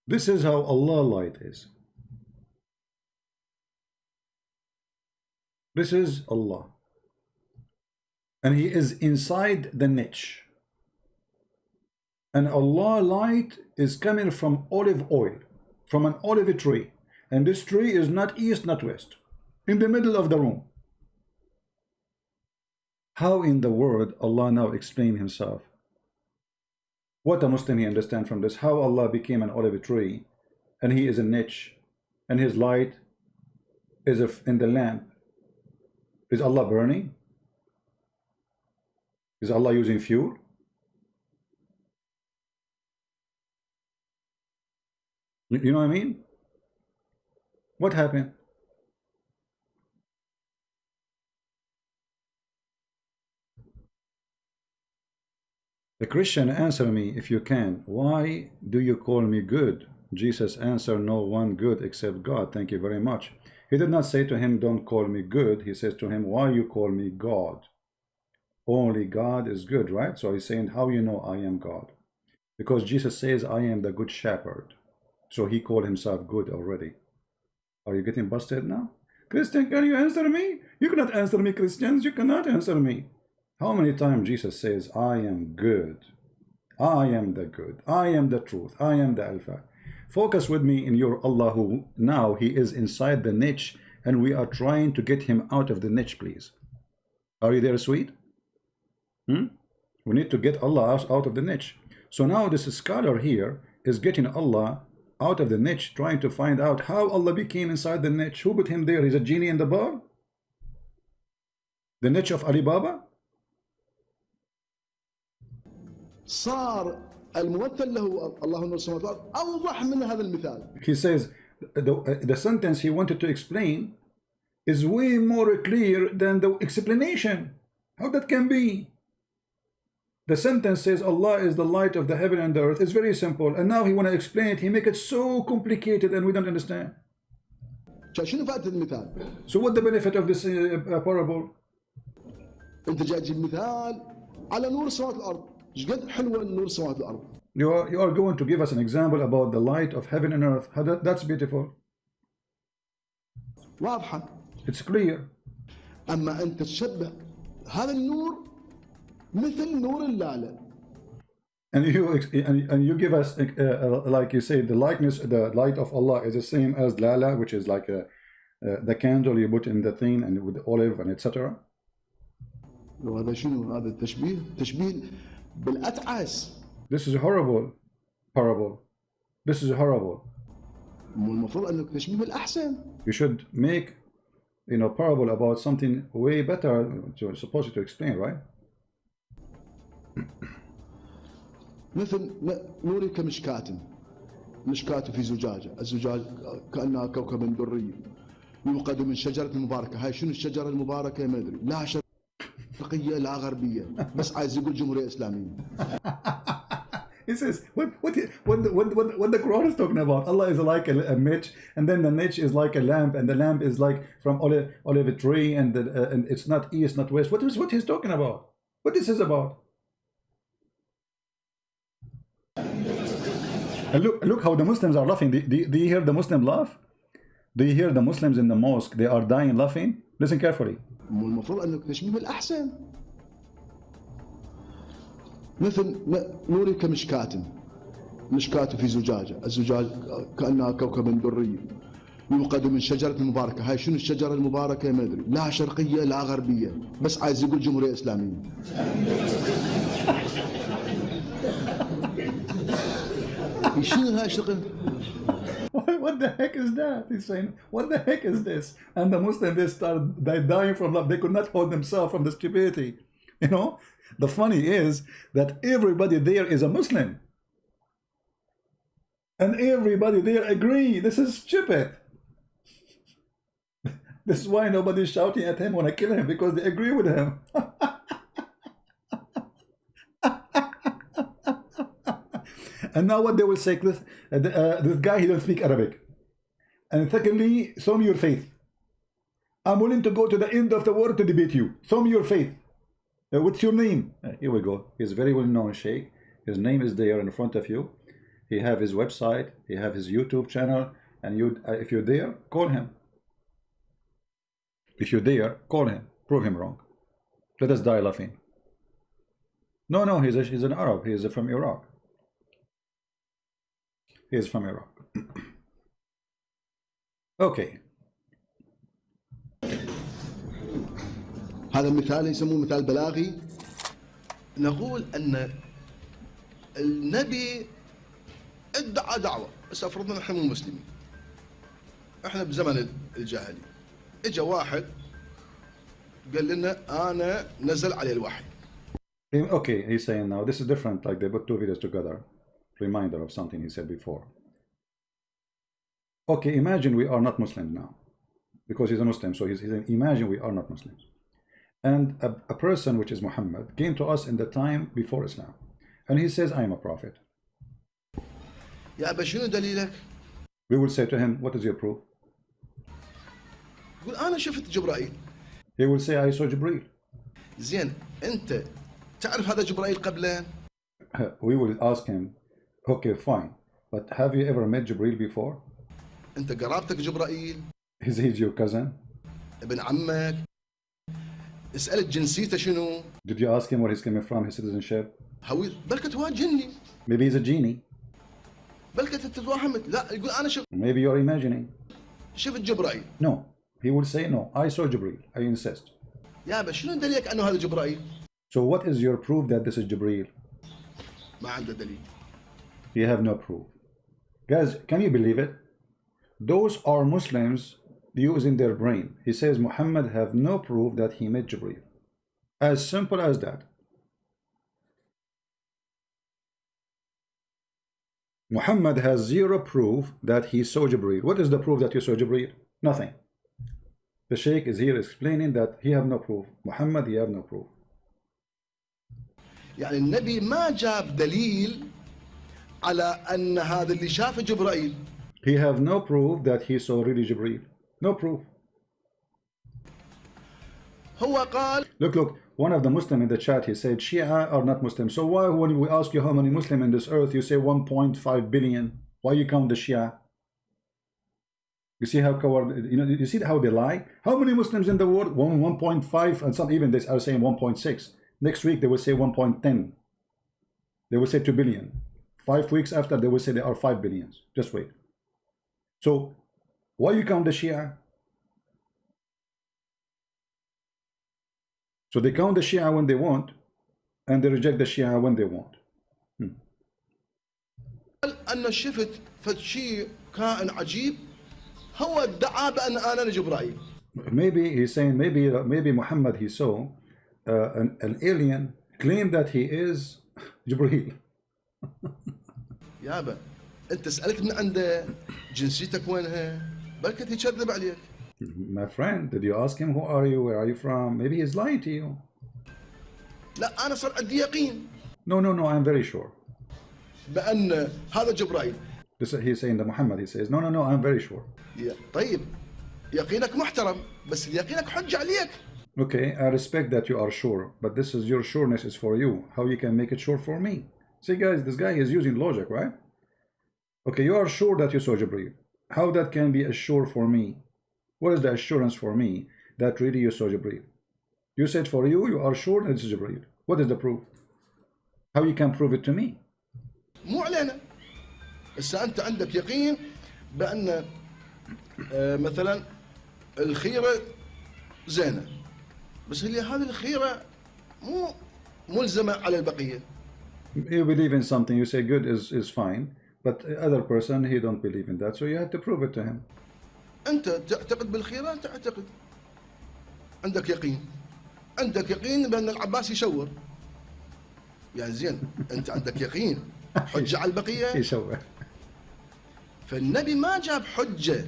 This is how Allah light is. This is Allah. And He is inside the niche. And Allah light is coming from olive oil, from an olive tree. And this tree is not east, not west. In the middle of the room. How in the world Allah now explain Himself? What a Muslim he understand from this? How Allah became an olive tree, and He is a niche, and His light is in the lamp. Is Allah burning? Is Allah using fuel? You know what I mean? What happened? The Christian answer me, if you can, why do you call me good? Jesus answered, no one good except God. Thank you very much. He did not say to him, don't call me good. He says to him, why you call me God? Only God is good, right? So he's saying, how you know I am God? Because Jesus says, I am the good shepherd. So he called himself good already. Are you getting busted now? Christian, can you answer me? You cannot answer me, Christians. You cannot answer me. How many times Jesus says, I am good. I am the good. I am the truth. I am the Alpha. Focus with me in your Allah, who now He is inside the niche and we are trying to get Him out of the niche, please. Are you there, sweet? We need to get Allah out of the niche. So now this scholar here is getting Allah out of the niche, trying to find out how Allah became inside the niche. Who put him there? He's a genie in the bar? The niche of Alibaba? صار الممثل له الله نور السماوات والأرض أوضح من هذا المثال. He says the sentence he wanted to explain is way more clear than the explanation. How that can be? The sentence says Allah is the light of the heaven and the earth. It's very simple. And now he want to explain it. He make it so complicated and we don't understand. شنو فائدة المثال؟ So what the benefit of this parable? أنت جاي تجيب مثال على نور السماوات والأرض. ايش قد حلوة نور السماوات والأرض. You are going to give us an example about the light of heaven and earth. That's beautiful. واضحة. It's clear. أما أنت تشبه هذا النور مثل نور اللالة. And you give us like you say the likeness, the light of Allah is the same as lala, which is like the candle you put in the thing and with olive and etc. وهذا شنو هذا التشبيه؟ تشبيه بالأتعس. This is horrible parable. This is horrible. المفروض أنك تشبيه بالأحسن. You should make parable about something way better to supposed to explain, right? مثل نوري كمشكاة مشكاة في زجاجة، الزجاج كأنها كوكب دري يوقد من شجرة مباركة. هاي شنو الشجرة المباركة؟ ما أدري، لا شرقية لا غربية، بس عايز يقول جمهورية إسلامية. He says what the Quran is talking about. Allah is like a niche, and then the niche is like a lamp, and the lamp is like from olive tree, and it's not east, not west. What he's talking about? What this is about? And look how the Muslims are laughing. Do you hear the Muslim laugh? Do you hear the Muslims in the mosque? They are dying laughing. Listen carefully. المفروض أنك تشبيه بالأحسن. مثل نوري كمشكاة مشكاة في زجاجة، الزجاج كأنها كوكب دري يوقد من شجرة مباركة. هاي شنو الشجرة المباركة؟ ما أدري، لا شرقية لا غربية، بس عايز يقول جمهورية إسلامية. What the heck is that? He's saying, what the heck is this? And the Muslims, they start dying from love. They could not hold themselves from the stupidity. The funny is that everybody there is a Muslim. And everybody there agree. This is stupid. This is why nobody's shouting at him when I kill him, because they agree with him. And now what they will say, this guy, he don't speak Arabic. And secondly, show me your faith. I'm willing to go to the end of the world to debate you. Show me your faith. What's your name? Here we go. He's very well known sheikh. His name is there in front of you. He have his website, he have his YouTube channel, and you, if you dare, call him. If you dare, call him. Prove him wrong. Let us die laughing. No, he's an Arab. He is from Iraq. He is from Iraq. Okay. هذا المثال يسموه مثال بلاغي. نقول أن النبي ادعى دعوة، بس أفرضنا نحن مو مسلمين، احنا بزمن الجاهلي، اجى واحد قال لنا أنا نزل عليه الوحي. Okay, he's saying now this is different, like they put two videos together. Reminder of something he said before. Okay, imagine we are not Muslims now, because he's a Muslim, so he's saying, imagine we are not Muslims. And a person, which is Muhammad, came to us in the time before Islam. And he says, I am a prophet. يا أبا شنو دليلك؟ We will say to him, what is your proof? يقول أنا شفت جبرائيل. He will say, I saw Jibreel. زين أنت تعرف هذا جبرائيل قبله؟ We will ask him, okay, fine, but have you ever met Jibreel before? أنت قرابتك جبرائيل؟ Is he your cousin? ابن عمك؟ اسألت جنسيته شنو؟ Did you ask him where he's coming from, his citizenship? هوي بلكت هو جني. Maybe he's a genie. بلكت تتوهمت. لا يقول أنا Maybe you're imagining. شفت جبرائيل. No, he will say no. I saw Jibreel. I insist. يا أبا شنو دليلك أنه هذا جبرائيل؟ So what is your proof that this is Jibreel? ما عنده دليل. You have no proof. Guys, can you believe it? Those are Muslims using their brain. He says Muhammad have no proof that he met Jibreel. As simple as that. Muhammad has zero proof that he saw Jibreel. What is the proof that you saw Jibreel? Nothing. The Sheikh is here explaining that he have no proof. Muhammad, he have no proof. يعني النبي ما جاب دليل على أن هذا اللي شافه جبرائيل. He have no proof that he saw really Jibreel. No proof. هو قال. Look, one of the Muslim in the chat, he said, Shia are not Muslim. So why, when we ask you how many Muslim in this earth, you say 1.5 billion? Why you count the Shia? You see how coward, you see how they lie? How many Muslims in the world? 1.5, and some even they are saying 1.6. Next week they will say 1.10. They will say 2 billion. 5 weeks after they will say there are 5 billions. Just wait. So why you count the Shia? So they count the Shia when they want, and they reject the Shia when they want. أن شفت فشي كائن عجيب هو ادعى بأن أنا جبرائيل. Maybe he's saying maybe Muhammad he saw an alien claim that he is Jibreel. يابا أنت سألت من عنده جنسيتك وينها؟ بلكت يكذب عليك. My friend, did you ask him who are you, where are you from? Maybe he's lying to you. لا أنا صار عندي يقين. No, I'm very sure. بأن هذا جبرائيل. He's saying that Muhammad, he says, no, I'm very sure. طيب يقينك محترم بس يقينك حجة عليك. Okay, I respect that you are sure, but this is your sureness is for you. How you can make it sure for me? See guys, this guy is using logic, right? Okay, you are sure that you saw Jibreel. How that can be assured for me? What is the assurance for me that really you saw Jibreel? You said for you, you are sure that it's Jibreel. What is the proof? How you can prove it to me? مو علينا. بس أنت عندك يقين بأن مثلا الخيرة زينة. بس هذه الخيرة مو ملزمة على البقية. You believe in something, you say good is fine, but the other person, he don't believe in that, so you have to prove it to him. أنت تعتقد بالخيرة، أنت تعتقد عندك يقين. عندك يقين بأن العباس يشور. يعني زين أنت عندك يقين حجة على البقية. يشور. فالنبي ما جاب حجة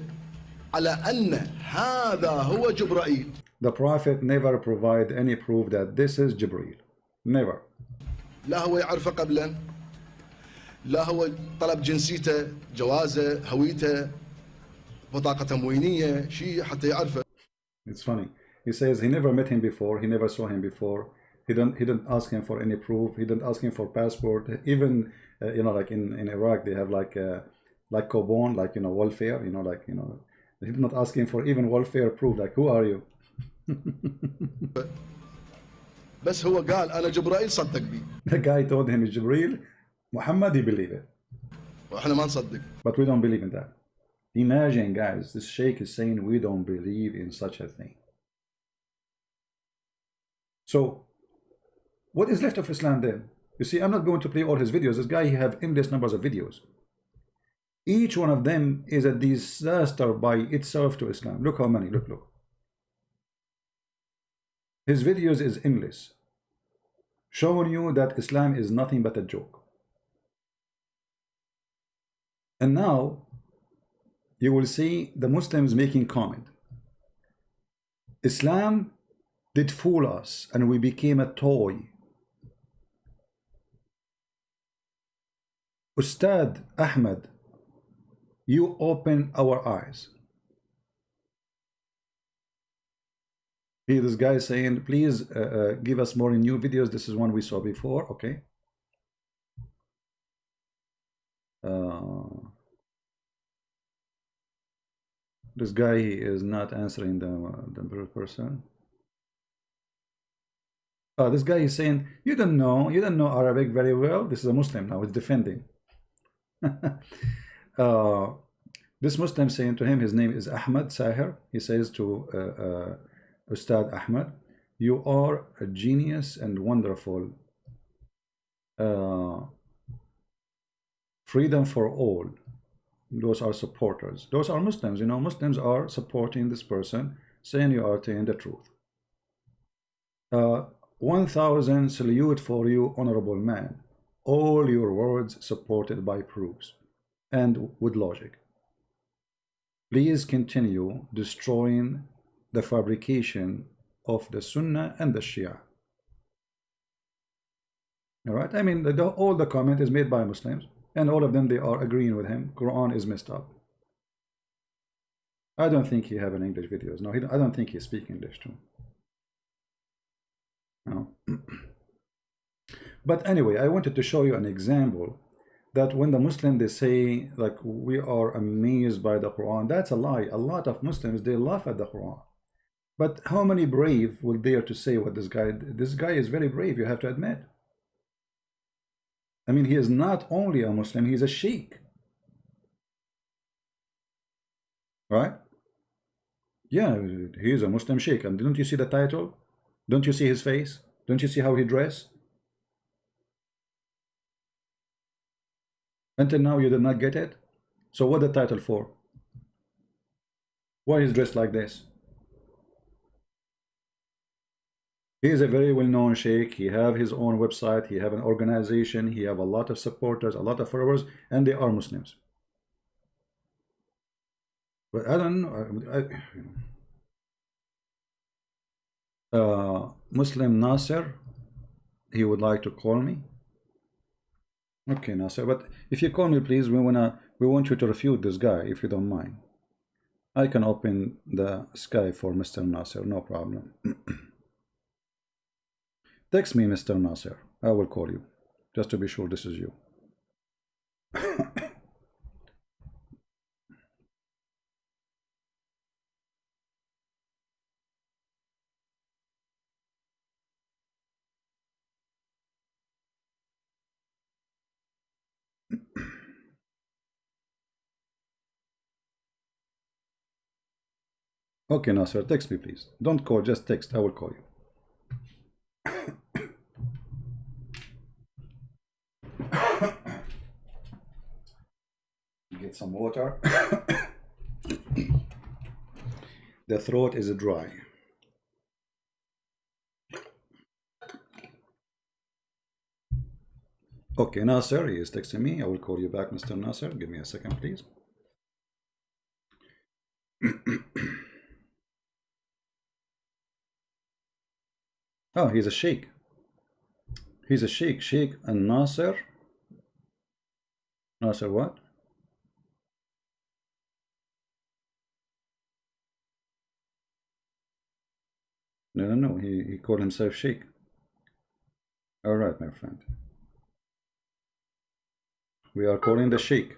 على أن هذا هو جبرائيل. The Prophet never provide any proof that this is Jibreel. Never. لا هو يعرفه قبلا، لا هو طلب جنسيته، جوازه، هويته، بطاقة تموينية، شيء حتى يعرفه. It's funny. He says he never met him before, he never saw him before, He didn't ask him for any proof. He didn't ask him for passport. Even like in Iraq, they have like Cobon, like welfare. Like he did not ask him for even welfare proof. Like, who are you? بس هو قال انا جبرائيل صدق بي. The guy told him it's Jibril. Muhammad, he believed it. واحنا ما نصدق. But we don't believe in that. Imagine, guys, this sheikh is saying we don't believe in such a thing. So, what is left of Islam then? You see, I'm not going to play all his videos. This guy, he have endless numbers of videos. Each one of them is a disaster by itself to Islam. Look how many, look. His videos is endless, showing you that Islam is nothing but a joke. And now, you will see the Muslims making comment. Islam did fool us and we became a toy. Ustad Ahmed, you open our eyes. Here this guy saying, please give us more new videos. This is one we saw before. Okay. This guy is not answering the person. This guy is saying, you don't know Arabic very well. This is a Muslim now, it's defending. This Muslim saying to him, his name is Ahmed Sahir. He says to Ustad Ahmed, you are a genius and wonderful. Freedom for all. Those are supporters. Those are Muslims. Muslims are supporting this person, saying you are telling the truth. 1,000 salute for you, honorable man. All your words supported by proofs and with logic. Please continue destroying the fabrication of the Sunnah and the Shia. All right. I mean, all the comment is made by Muslims, and all of them, they are agreeing with him. Quran is messed up. I don't think he have an English videos. No, I don't think he speak English too. No. But anyway, I wanted to show you an example that when the Muslim, they say like we are amazed by the Quran, that's a lie. A lot of Muslims, they laugh at the Quran. But how many brave will dare to say what this guy is very brave, you have to admit. I mean, he is not only a Muslim, he is a sheikh. Right? Yeah, he is a Muslim sheikh. And don't you see the title? Don't you see his face? Don't you see how he dressed? Until now you did not get it? So what the title for? Why he's dressed like this? He is a very well-known sheikh. He have his own website. He have an organization. He have a lot of supporters, a lot of followers, and they are Muslims. But I don't know. Muslim Nasser, he would like to call me. Okay, Nasser, but if you call me, please, we want you to refute this guy, if you don't mind. I can open the Skype for Mr. Nasser, no problem. Text me, Mr. Nasser. I will call you, just to be sure this is you. Okay, Nasser, text me, please. Don't call, just text. I will call you. Get some water. The throat is dry. Okay, Nasser, he is texting me. I will call you back, Mr. Nasser. Give me a second, please. Oh, he's a sheikh. He's a sheikh. Sheikh and Nasser. Nasser what? No. He called himself sheikh. All right, my friend. We are calling the sheikh.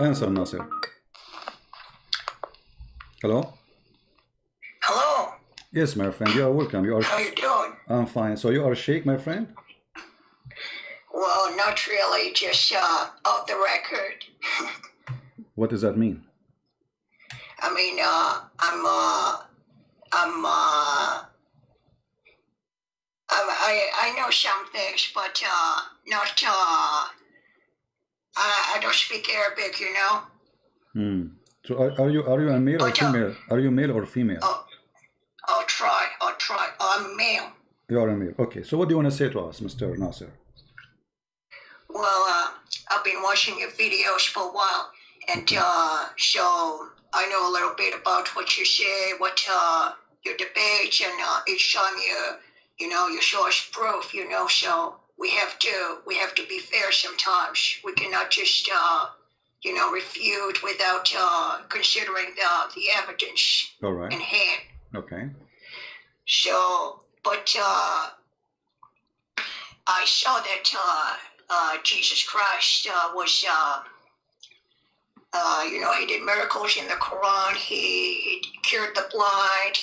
Answer, Nasir. Hello? Hello. Yes, my friend, you are welcome. You are. How you doing? I'm fine. So you are sheikh, my friend? Well, not really, just off the record. What does that mean? I mean, I know some things, but not I don't speak Arabic, you know. So are you a male or female? Are you male or female? I'll try. I'm male. You are a male. Okay. So what do you want to say to us, Mr. Nasser? Well, I've been watching your videos for a while, and so I know a little bit about what you say, what your debates, and each time you show us proof, so we have to be fair sometimes. We cannot just refute without considering the evidence in hand. Okay. So, but I saw that Jesus Christ was, he did miracles in the Quran. He cured the blind.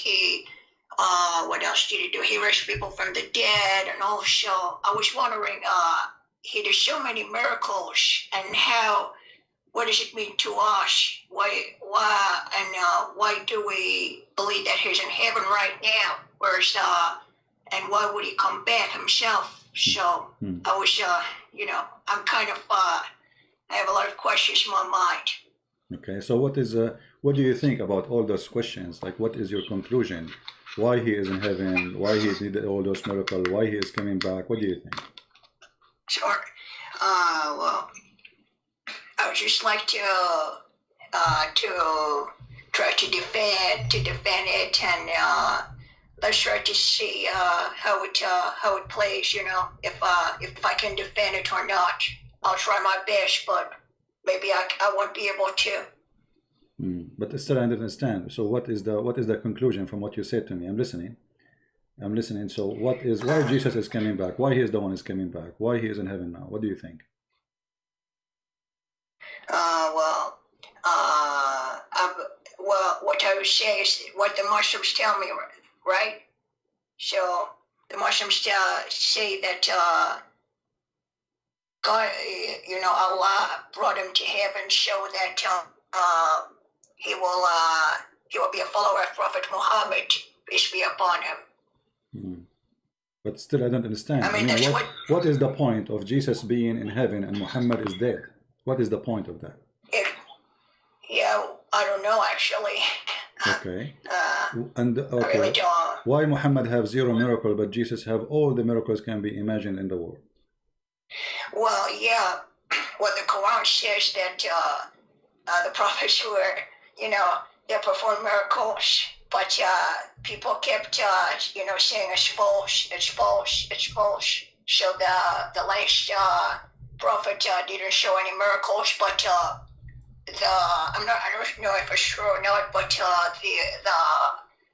What else did he do? He raised people from the dead. And also, I was wondering, he did so many miracles, and what does it mean to us? Why do we believe that he's in heaven right now? Whereas, and why would he come back himself? So I was, I'm kind of, I have a lot of questions in my mind. Okay, so what do you think about all those questions? Like, what is your conclusion? Why he is in heaven? Why he did all those miracles? Why he is coming back? What do you think? Sure. Well, I would just like to try to defend it, and let's try to see how it plays. If I can defend it or not. I'll try my best, but maybe I won't be able to. But still, I don't understand. So, what is the conclusion from what you said to me? I'm listening. So, why Jesus is coming back? Why he is the one is coming back? Why he is in heaven now? What do you think? Well, what I would say is what the Muslims tell me, right? So the Muslims say that God, Allah brought him to heaven so that he will be a follower of Prophet Muhammad, peace be upon him. But still, I don't understand. I mean, what is the point of Jesus being in heaven and Muhammad is dead? What is the point of that? I don't know, actually. Okay. Okay. I really don't. Why Muhammad have 0 miracle, but Jesus have all the miracles can be imagined in the world? Well, yeah. Well, the Quran says that the prophets were, they performed miracles, but people kept, saying it's false. So the last prophet didn't show any miracles, but I don't know if it's true or not, but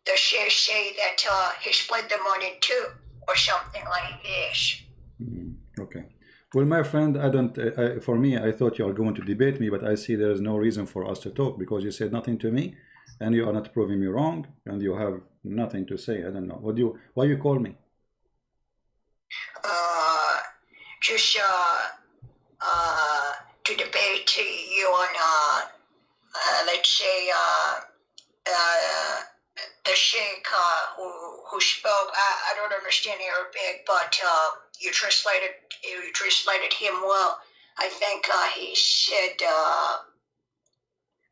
the Sheikhs say that he split the money in 2 or something like this. Okay. Well, my friend, for me, I thought you are going to debate me, but I see there is no reason for us to talk because you said nothing to me, and you are not proving me wrong, and you have nothing to say. I don't know. Why you call me? Just to debate you on, let's say, the sheikh who spoke. I don't understand Arabic, but you translated him well. I think he said,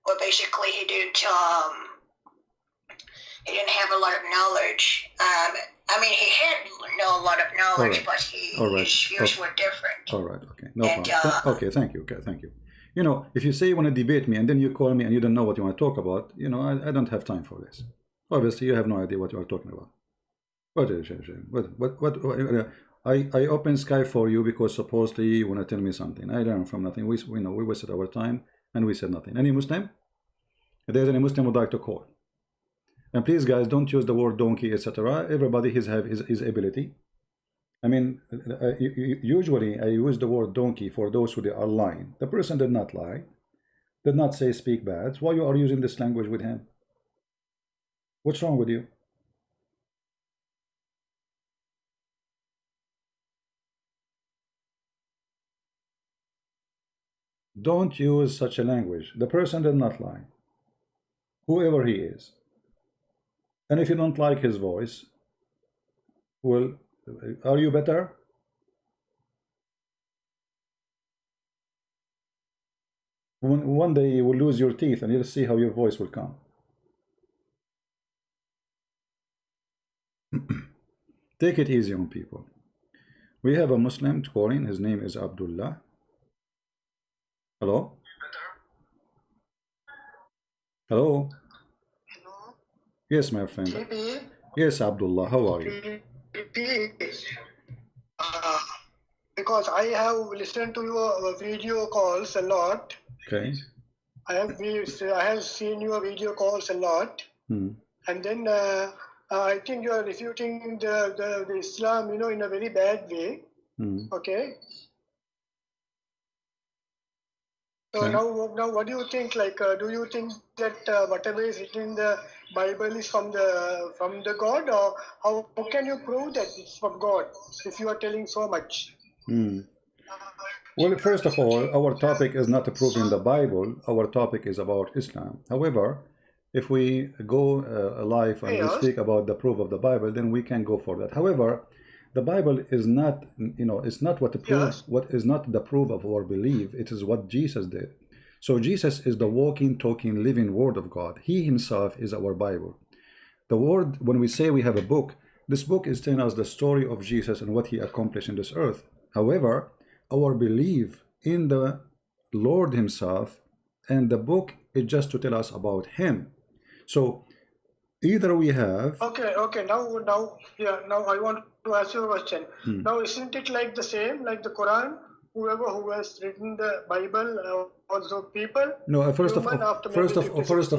well, basically he didn't have a lot of knowledge. I mean, he had a lot of knowledge, but his views were different. All right, okay, no problem. Okay, thank you. If you say you want to debate me and then you call me and you don't know what you want to talk about, I don't have time for this. Obviously, you have no idea what you are talking about. I open Skype for you because supposedly you want to tell me something. I learned from nothing. We know we wasted our time and we said nothing. Any Muslim? If there's any Muslim would like to call. And please, guys, don't use the word donkey, etc. Everybody have his ability. I mean, usually I use the word donkey for those who are lying. The person did not lie, did not say speak bad. Why you are using this language with him? What's wrong with you? Don't use such a language. The person did not lie, whoever he is. And if you don't like his voice, well, are you better? One day you will lose your teeth and you'll see how your voice will come. Take it easy on people. We have a Muslim calling. His name is Abdullah. Hello? Hello? Hello? Yes, my friend. GB? Yes, Abdullah. How are you? Because I have listened to your video calls a lot. Okay. I have seen your video calls a lot. And then I think you are refuting the Islam, in a very bad way. Okay. So Okay. now what do you think? Like, do you think that whatever is written in the Bible is from the God, or how can you prove that it's from God if you are telling so much? Well, first of all, our topic is not proving the Bible. Our topic is about Islam. However, if we go live and we speak about the proof of the Bible, then we can go for that. However, the Bible is not, it's not what the proof, what is not the proof of our belief. It is what Jesus did. So Jesus is the walking, talking, living Word of God. He himself is our Bible. The Word, when we say we have a book, this book is telling us the story of Jesus and what he accomplished in this earth. However, our belief in the Lord himself and the book is just to tell us about him. So either we have... Okay. Now I want to ask you a question. Now, isn't it like the same, like the Quran? Whoever who has written the Bible, also people. No, first of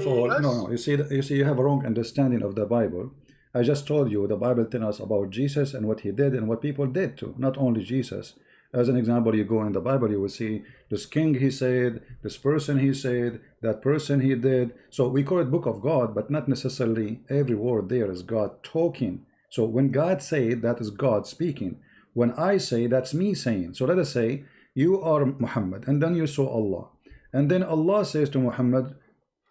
all, no. You see, you have a wrong understanding of the Bible. I just told you the Bible tells us about Jesus and what he did and what people did too. Not only Jesus. As an example, you go in the Bible, you will see this king he said, this person he said, that person he did. So we call it Book of God, but not necessarily every word there is God talking. So when God said, that is God speaking. When I say, that's me saying. So let us say you are Muhammad, and then you saw Allah, and then Allah says to Muhammad,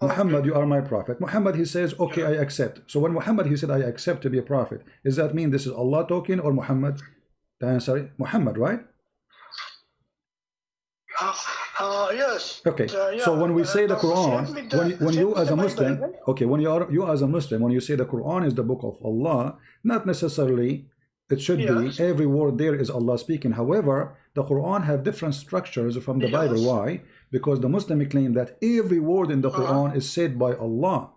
Muhammad, you are my prophet. Muhammad, he says, okay, I accept. So when Muhammad, he said, I accept to be a prophet, does that mean this is Allah talking or Muhammad? The answer is Muhammad, right? Yes. Okay. So when we say the Quran, when you as a Muslim, okay, when you as a Muslim, when you say the Quran is the book of Allah, not necessarily it should be every word there is Allah speaking. However, the Quran have different structures from the Bible. Why? Because the Muslim claim that every word in the Quran is said by Allah.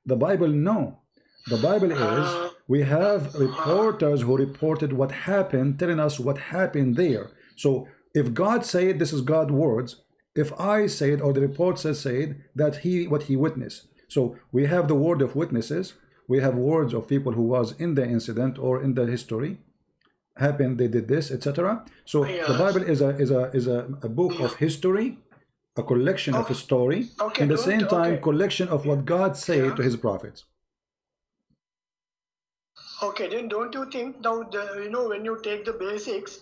The Bible, no. The Bible is, we have reporters who reported what happened, telling us what happened there. So if God said this is God's words, if I said or the report said that what he witnessed. So we have the word of witnesses. We have words of people who was in the incident or in the history happened, they did this, etc. So the Bible is a book of history, a collection of a story, in the same time collection of what God said to his prophets. Okay, then don't you think now when you take the basics,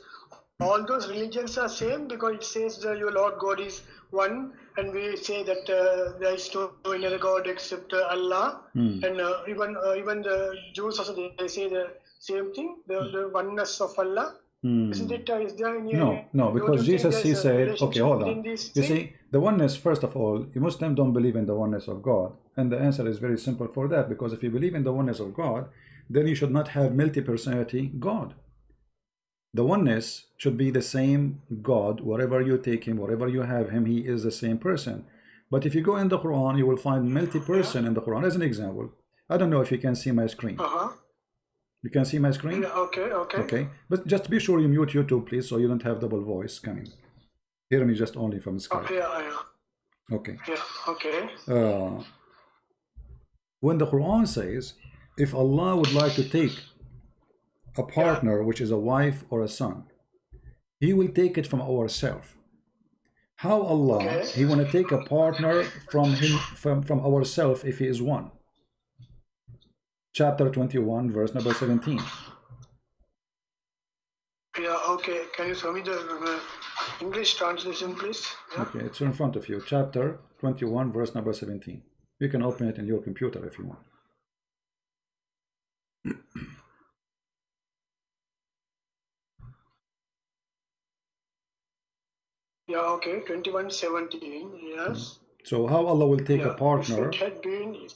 all those religions are same, because it says that your Lord God is one, and we say that there is no another God except Allah, and even the Jews also they say the same thing, the oneness of Allah. Isn't it? Is there any? No, because Jesus he said, okay, hold on. You see, the oneness. First of all, Muslims don't believe in the oneness of God, and the answer is very simple for that. Because if you believe in the oneness of God, then you should not have multi-personality God. The oneness should be the same God, wherever you take him, wherever you have him, he is the same person. But if you go in the Quran, you will find multi-person in the Quran. As an example, I don't know if you can see my screen. You can see my screen? Yeah, okay. Okay, but just be sure you mute YouTube, please, so you don't have double voice coming. Hear me just only from Skype. Okay, yeah. Okay. Yeah, okay. When the Quran says, if Allah would like to take a partner, which is a wife or a son, He will take it from ourselves. How Allah, He want to take a partner from him, from ourselves if He is one? Chapter 21, verse number 17. Yeah, okay. Can you show me the English translation, please? Yeah. Okay, it's in front of you. Chapter 21, verse number 17. You can open it in your computer if you want. Yeah, okay. 21:17. Yes. So how Allah will take a If partner? it had been,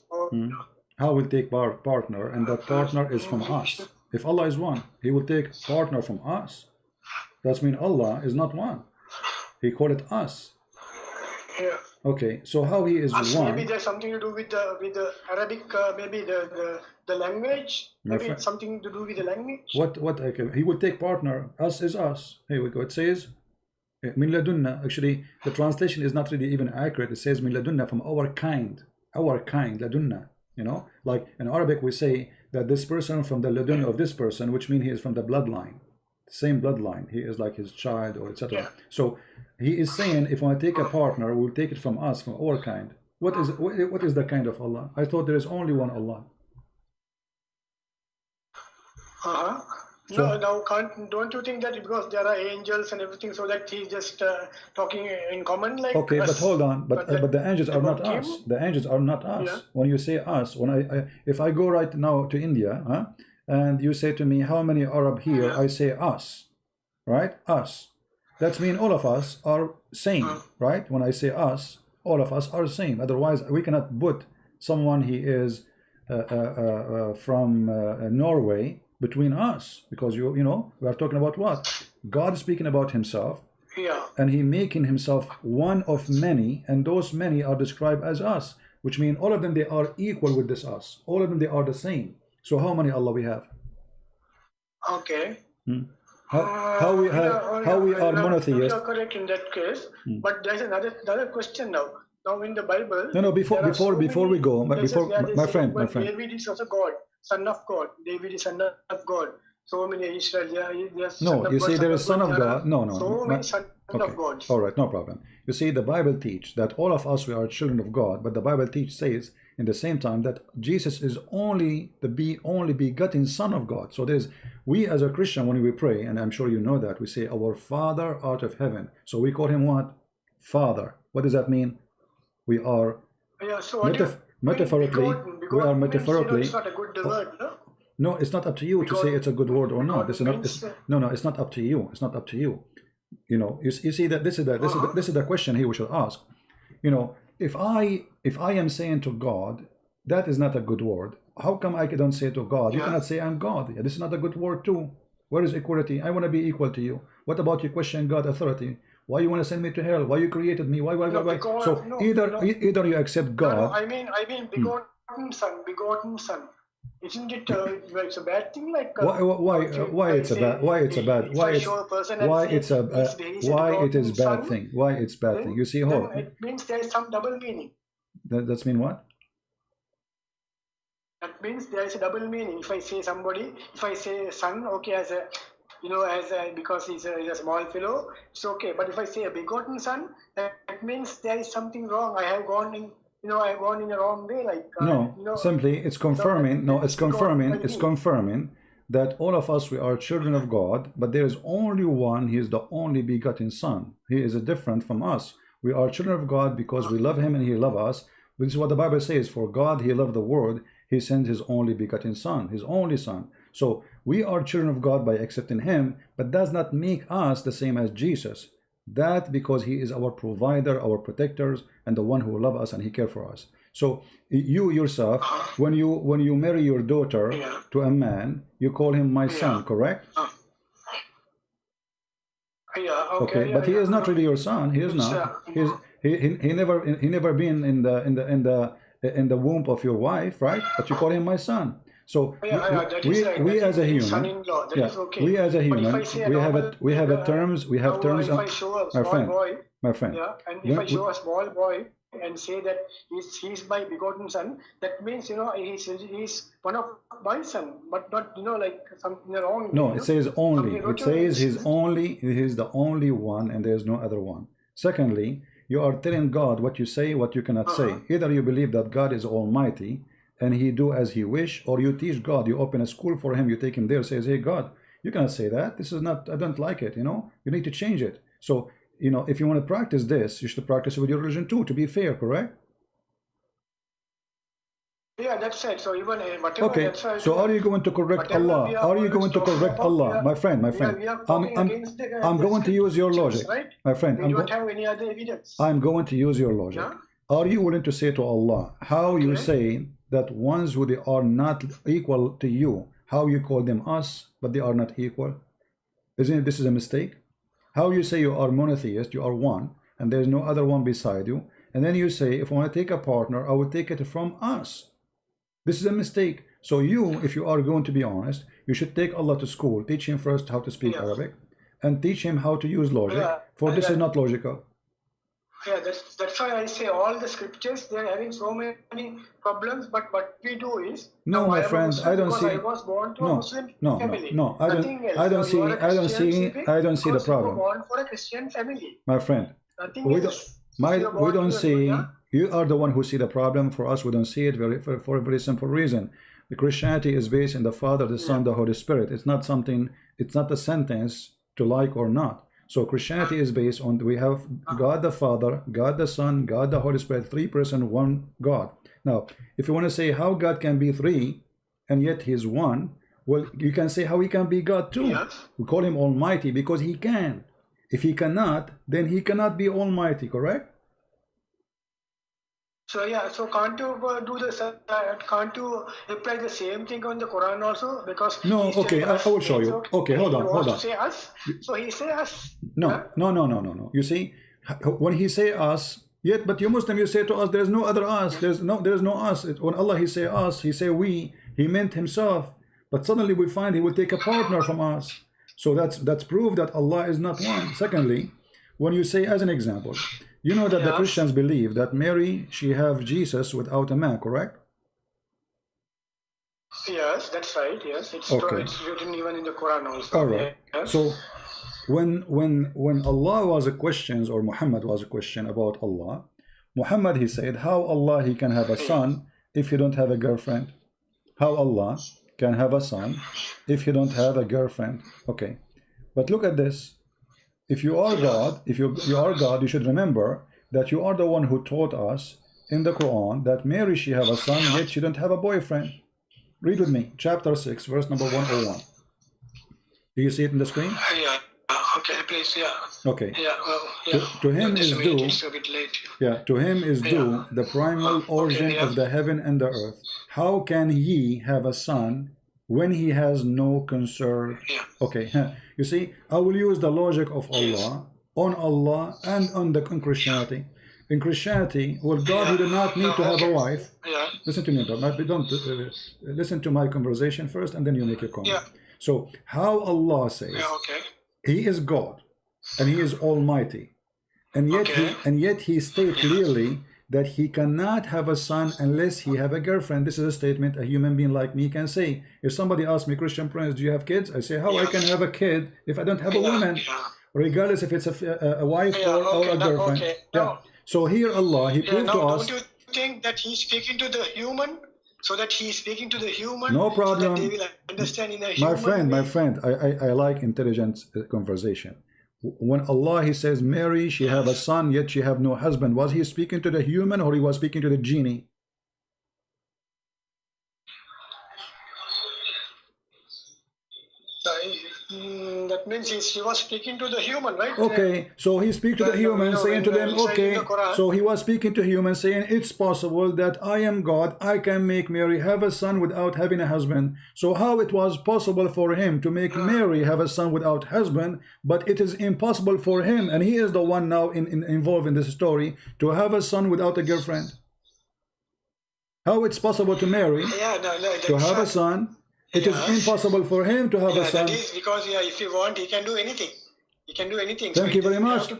How will take partner, and that partner is from us. If Allah is one, He will take partner from us. That means Allah is not one. He called it us. yeah. Okay, so how He is one? Maybe there's something to do with the Arabic, maybe the language. Maybe it's something to do with the language. What? Okay, He will take partner. Us is us. Here we go. It says min ladunna. Actually, the translation is not really even accurate. It says min ladunna, from our kind. Our kind, ladunna. You know, like in Arabic we say that this person from the ladun of this person, which means he is from the bloodline, same bloodline. He is like his child or etc. Yeah. So He is saying, if I take a partner, we'll take it from us, from our kind. What is the kind of Allah? I thought there is only one Allah. No, now don't you think that because there are angels and everything, so that he's just talking in common like? Okay, us, but hold on. But the angels are not him? us. The angels are not us. Yeah. When you say us, when if I go right now to India, and you say to me, how many Arab here? I say us, right? Us. That means all of us are same, right? When I say us, all of us are same. Otherwise, we cannot put someone he is from Norway between us, because you know we are talking about what? God is speaking about Himself, and He making Himself one of many, and those many are described as us, which means all of them, they are equal with this us. All of them, they are the same. So how many Allah we have? Okay. How we are monotheists? You are correct in that case, but there's another question now. Now in the Bible, no, before we go, my friend, David is also God, son of God. David is son of God. So many Israel, yes. No, you see, there is son of God. No. So many son of God. All right, no problem. You see, the Bible teach that all of us, we are children of God, but the Bible says in the same time that Jesus is only begotten Son of God. So we as a Christian, when we pray, and I'm sure you know that, we say, our Father art of heaven. So we call Him what? Father. What does that mean? We are metaphorically. We are metaphorically. It's not a good word, no? No, it's not up to you to say it's a good word or not. It's not up to you. It's not up to you. You know, you see that this is the question here we should ask. You know, if I am saying to God, that is not a good word. How come I don't say to God, you cannot say I'm God? Yeah, this is not a good word too. Where is equality? I want to be equal to you. What about you question God authority? Why you want to send me to hell? Why you created me? Why? So either you accept God. No, I mean begotten son. Isn't it? It's a bad thing. Like why it's bad thing? Why it's bad thing? You see, it means there is some double meaning. That's mean what? That means there is a double meaning. If I say son, okay, because he's a small fellow, it's okay. But if I say a begotten son, that means there is something wrong. I have gone in a wrong way. Simply it's confirming. It's confirming that all of us, we are children of God, but there is only one. He is the only begotten Son. He is different from us. We are children of God because we love Him and He loves us. This is what the Bible says. For God, He loved the world. He sent His only begotten Son, His only Son. So we are children of God by accepting Him, but does not make us the same as Jesus. That because He is our provider, our protectors, and the one who loves us and He cares for us. So you yourself, when you marry your daughter to a man, you call him my son, correct? Okay, but he is not really your son. He is not. He never been in the womb of your wife, right? But you call him my son. So that as a is human, son-in-law. That is okay. we as a But if human, I say a we have normal, it. We have a terms. We have terms. If I show a My small friend, boy, my friend. yeah, and if I show a small boy and say that he's my begotten son, that means he's one of my son, but not like something wrong. No, it says only. It says he's the only one, and there's no other one. Secondly, you are telling God what you say, what you cannot say. Either you believe that God is almighty and he do as he wish, or you teach God, you open a school for him, you take him there, says, hey God, you cannot say that. This is not, I don't like it, you need to change it. So, if you want to practice this, you should practice it with your religion too, to be fair, correct? Yeah, that's it. So even whatever. Okay. So are you going to correct Allah? Are you going to correct Allah, my friend? I'm going to use your logic, right? my friend. We don't have any other evidence. I'm going to use your logic. Yeah? Are you willing to say to Allah how you say that ones who they are not equal to you, how you call them us, but they are not equal? Isn't it this is a mistake? How you say you are monotheist, you are one, and there's no other one beside you, and then you say, if I want to take a partner, I will take it from us. This is a mistake. So if you are going to be honest, you should take Allah to school, teach him first how to speak Arabic, and teach him how to use logic, for this is not logical. Yeah, that's why I say all the scriptures, they're having so many problems, but what we do is... No, my friend, I don't see... I was born to a Muslim family. No, I don't see the problem. You were born for a Christian family. My friend, we don't see... You are the one who see the problem. For us, we don't see it for a very simple reason. The Christianity is based in the Father, the Son, the Holy Spirit. It's not something, it's not a sentence to like or not. So Christianity is based on, we have God the Father, God the Son, God the Holy Spirit, 3 persons, 1 God. Now, if you want to say how God can be 3 and yet he is 1, well, you can say how he can be God too. Yes. We call him Almighty because he can. If he cannot, then he cannot be Almighty, correct? So so can't you can't you apply the same thing on the Quran also? Because no, okay, I will show you. Okay, hold on. To say us, so he say us. No. You see, when he say us, but you Muslim, you say to us, there's no other us. There's no us. When Allah he say us, he say we. He meant himself. But suddenly we find he will take a partner from us. So that's proof that Allah is not one. Secondly, when you say, as an example, you know that the Christians believe that Mary, she have Jesus without a man, correct? Yes, that's right. Yes, it's written even in the Quran also. All right. Yes. So when Allah was a question, or Muhammad was a question about Allah, Muhammad he said, how Allah he can have a son if he don't have a girlfriend? How Allah can have a son if he don't have a girlfriend? Okay, but look at this. If you are God, you should remember that you are the one who taught us in the Quran that Mary, she have a son, yet she don't have a boyfriend. Read with me, chapter 6, verse number 101. Do you see it in the screen? Yeah. Okay, please. Yeah. Okay. Yeah. Well, yeah. To him is due. It's a bit late. Yeah. To him is due the primal origin of the heaven and the earth. How can he have a son when he has no concern? Okay. You see, I will use the logic of Allah on Allah and on Christianity. In Christianity, well, God he did not need to have a wife. Listen to me, don't listen to my conversation first, and then you make your comment. So, how Allah says He is God and He is Almighty, and yet He states clearly that he cannot have a son unless he have a girlfriend. This is a statement a human being like me can say. If somebody asks me, Christian Prince, do you have kids? I say, how I can have a kid if I don't have a woman, regardless if it's a wife or a girlfriend. So here Allah, he proved to us. Don't you think that he's speaking to the human? So that he's speaking to the human? No problem. So that they will understand in a human my friend, I like intelligent conversation. When Allah he says Mary she have a son yet she have no husband, was he speaking to the human or he was speaking to the genie? That means he was speaking to the human, right? Okay, so he speak to the human, saying to them, okay, so he was speaking to humans, saying it's possible that I am God, I can make Mary have a son without having a husband. So how it was possible for him to make Mary have a son without husband, but it is impossible for him, and he is the one now involved in this story, to have a son without a girlfriend? How it's possible to marry, Yeah, no, to have a son? It is impossible for him to have a son. That is because if he want, he can do anything. He can do anything. Thank you very much.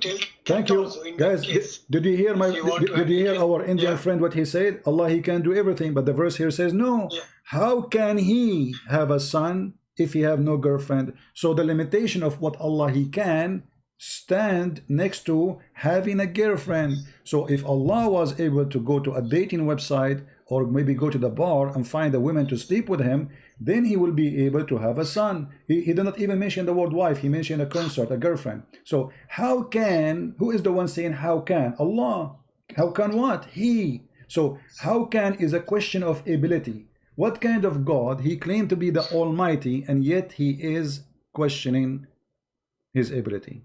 Thank you, guys. Did you hear did you hear our Indian friend what he said? Allah, he can do everything, but the verse here says no. How can he have a son if he have no girlfriend? So the limitation of what Allah he can stand next to having a girlfriend. So if Allah was able to go to a dating website or maybe go to the bar and find a woman to sleep with him, then he will be able to have a son. He did not even mention the word wife. He mentioned a consort, a girlfriend. So how can, who is the one saying how can? Allah. How can what? He. So how can is a question of ability. What kind of God? He claimed to be the Almighty, and yet he is questioning his ability.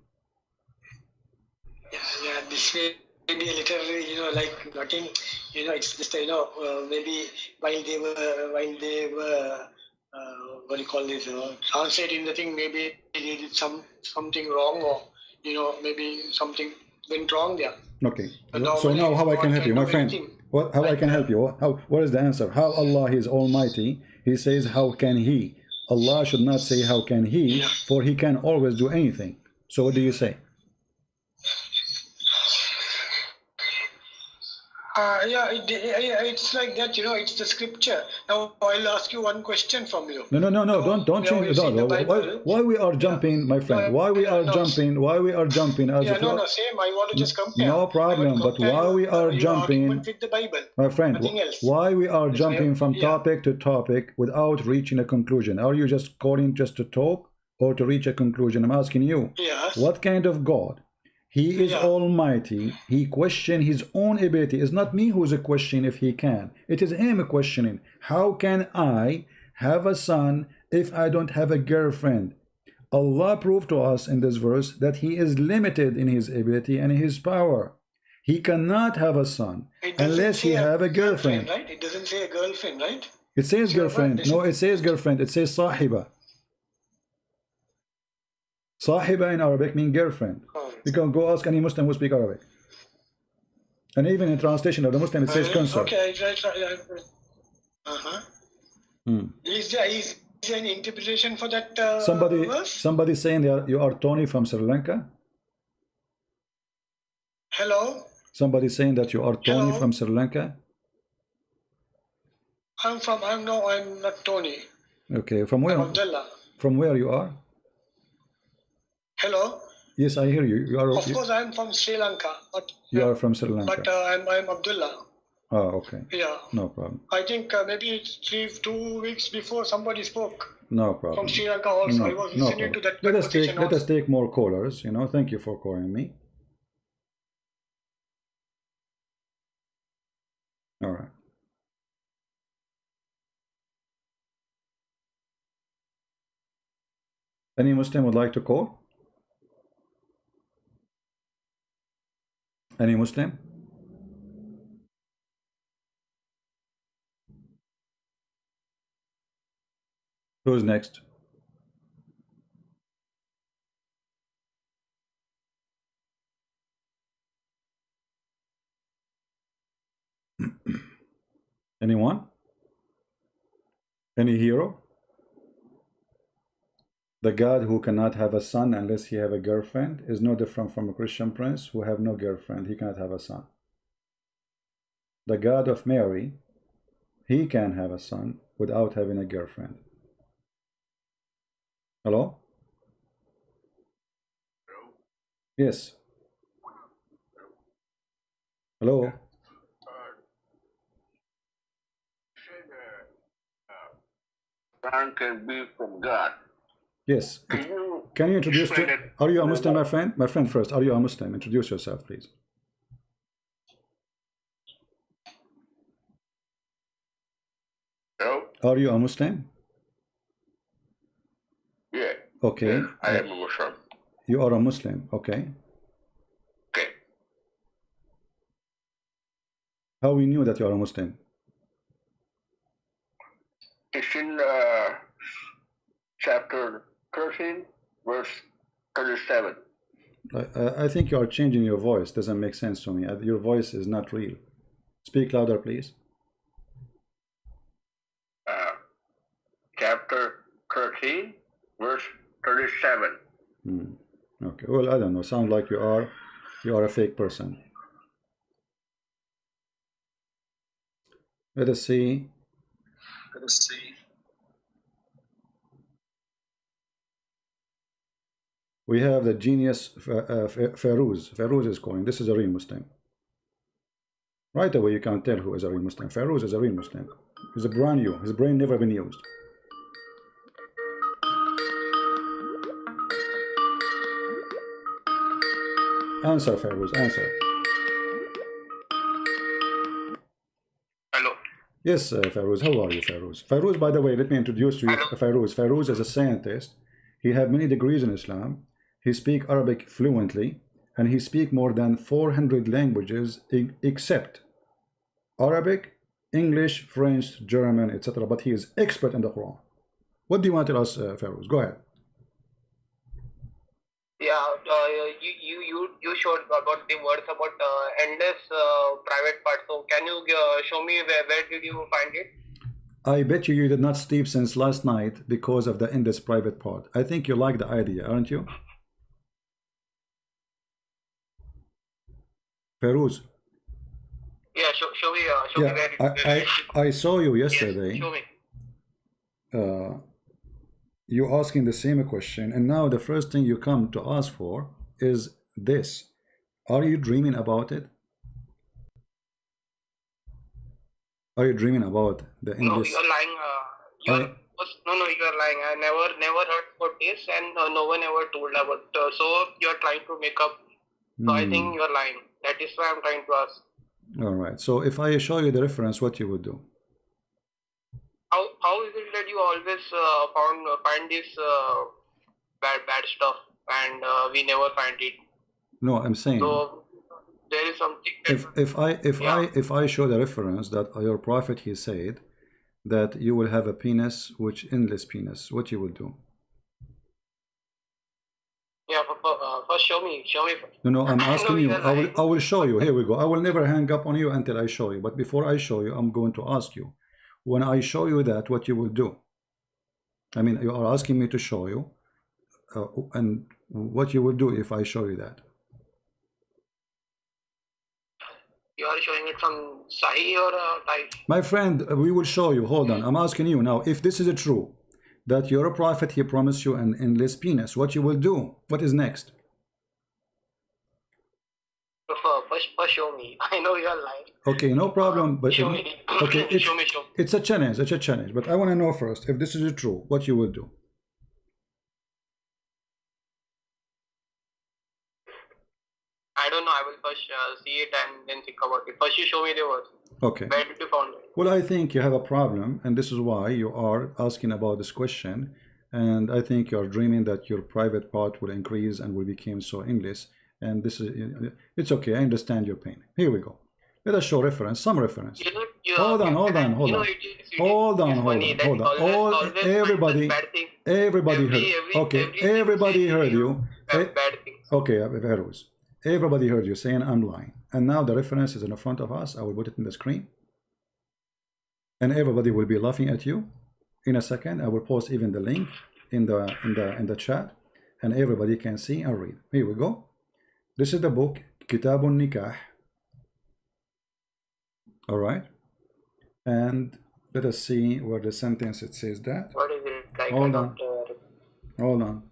Yeah, this may be a little, like nothing, it's just, maybe while they were, what do you call this, translating the thing, maybe they did something wrong, or, maybe something went wrong there. Okay, so now how I can help you, my friend? How I can help you? What is the answer? How Allah is Almighty? He says, how can He? Allah should not say, how can He? For He can always do anything. So what do you say? It's like that, it's the scripture. Now I'll ask you one question from you. No, don't change it. Why we are jumping, my friend? Why we are jumping? Why we are jumping? As same. I want to just compare. No problem. But why we are jumping, with the Bible, my friend? Why we are Yes, jumping from topic to topic without reaching a conclusion? Are you just calling just to talk or to reach a conclusion? I'm asking you. Yes. What kind of God? He is Almighty. He questioned his own ability. It's not me who's a question if he can. It is him questioning. How can I have a son if I don't have a girlfriend? Allah proved to us in this verse that he is limited in his ability and his power. He cannot have a son unless he have a girlfriend. Right? It doesn't say a girlfriend, right? It says girlfriend. No, it says girlfriend. It says sahiba. Sahiba in Arabic means girlfriend. You can go ask any Muslim who speaks Arabic. And even in translation of the Muslim, it says consort. Okay, Is there an interpretation for that verse? Somebody saying that you are Tony from Sri Lanka? Hello? Somebody saying that you are Tony from Sri Lanka? I'm not Tony. Okay, from where? I'm Abdullah. From where you are? Hello? Yes, I hear you. Of course, I'm from Sri Lanka. But, you are from Sri Lanka. But I'm Abdullah. Oh, okay. Yeah. No problem. I think maybe 2 weeks before somebody spoke. No problem. From Sri Lanka also. No, I was listening to that. Let us take more callers. Thank you for calling me. All right. Any Muslim would like to call? Any Muslim? Who's next? Anyone? Any hero? The God who cannot have a son unless he have a girlfriend is no different from a Christian prince who have no girlfriend. He cannot have a son. The God of Mary, he can have a son without having a girlfriend. Hello? Yes. Hello? Son can be from God. Yes. Can you introduce to, are you a Muslim, my friend? My friend first, are you a Muslim? Introduce yourself, please. No? Are you a Muslim? Yeah. Okay. Yeah, I am a Muslim. You are a Muslim, okay. Okay. How we knew that you are a Muslim? It's in chapter 13, verse 37. I think you are changing your voice. Doesn't make sense to me. Your voice is not real. Speak louder, please. 13, verse 37. Okay, well, I don't know. Sound like you are a fake person. Let us see. We have the genius Ferouz. Ferouz is calling. This is a real Muslim. Right away, you can't tell who is a real Muslim. Ferouz is a real Muslim. He's a brand new. His brain never been used. Answer, Ferouz. Answer. Hello. Yes, Ferouz. How are you, Ferouz? Ferouz, by the way, let me introduce to you Ferouz. Ferouz is a scientist. He have many degrees in Islam. He speak Arabic fluently, and he speak more than 400 languages except Arabic, English, French, German, etc. But he is expert in the Quran. What do you want to tell us, Ferouz? Go ahead. Yeah, you showed about the words about endless private part. So can you show me where did you find it? I bet you did not sleep since last night because of the endless private part. I think you like the idea, aren't you? Ferouz. Yeah, show me where I saw you yesterday. Yes, show me. You asking the same question, and now the first thing you come to ask for is this. Are you dreaming about it? Are you dreaming about the endless? No, you're lying. You are lying. I never heard about this, and no one ever told about. So you're trying to make up. So I think you're lying. That is why I'm trying to ask. All right. So if I show you the reference, what you would do? How is it that you always find this bad stuff, and we never find it? No, I'm saying. So there is something. If I show the reference that your prophet he said that you will have a penis, which endless penis, what you will do? Yeah, first show me first. No, I'm asking you. I will show you. Here we go. I will never hang up on you until I show you. But before I show you, I'm going to ask you. When I show you that, what you will do? I mean, you are asking me to show you, and what you will do if I show you that? You are showing it from Sahih or type? My friend, we will show you. Hold on. I'm asking you now. If this is true, that you're a prophet, he promised you an endless penis, what you will do? What is next? First show me. I know you are lying. Okay, no problem. But show me. Okay, show me. It's a challenge. It's a challenge. But I want to know first if this is true, what you will do. I don't know. I will first see it and then think about it. First, you show me the words. Okay. Where did you found it? Well, I think you have a problem, and this is why you are asking about this question. And I think you are dreaming that your private part will increase and will become so endless. And this is, it's okay. I understand your pain. Here we go. Let us show reference, some reference. Hold on. Everybody heard. Okay, everybody heard you. Okay, Ferouz. Everybody heard you saying I'm lying. And now the reference is in front of us. I will put it in the screen. And everybody will be laughing at you. In a second, I will post even the link in the chat, and everybody can see and read. Here we go. This is the book Kitabun Nikah. All right, and let us see where the sentence it says that. What is it? Like, hold on.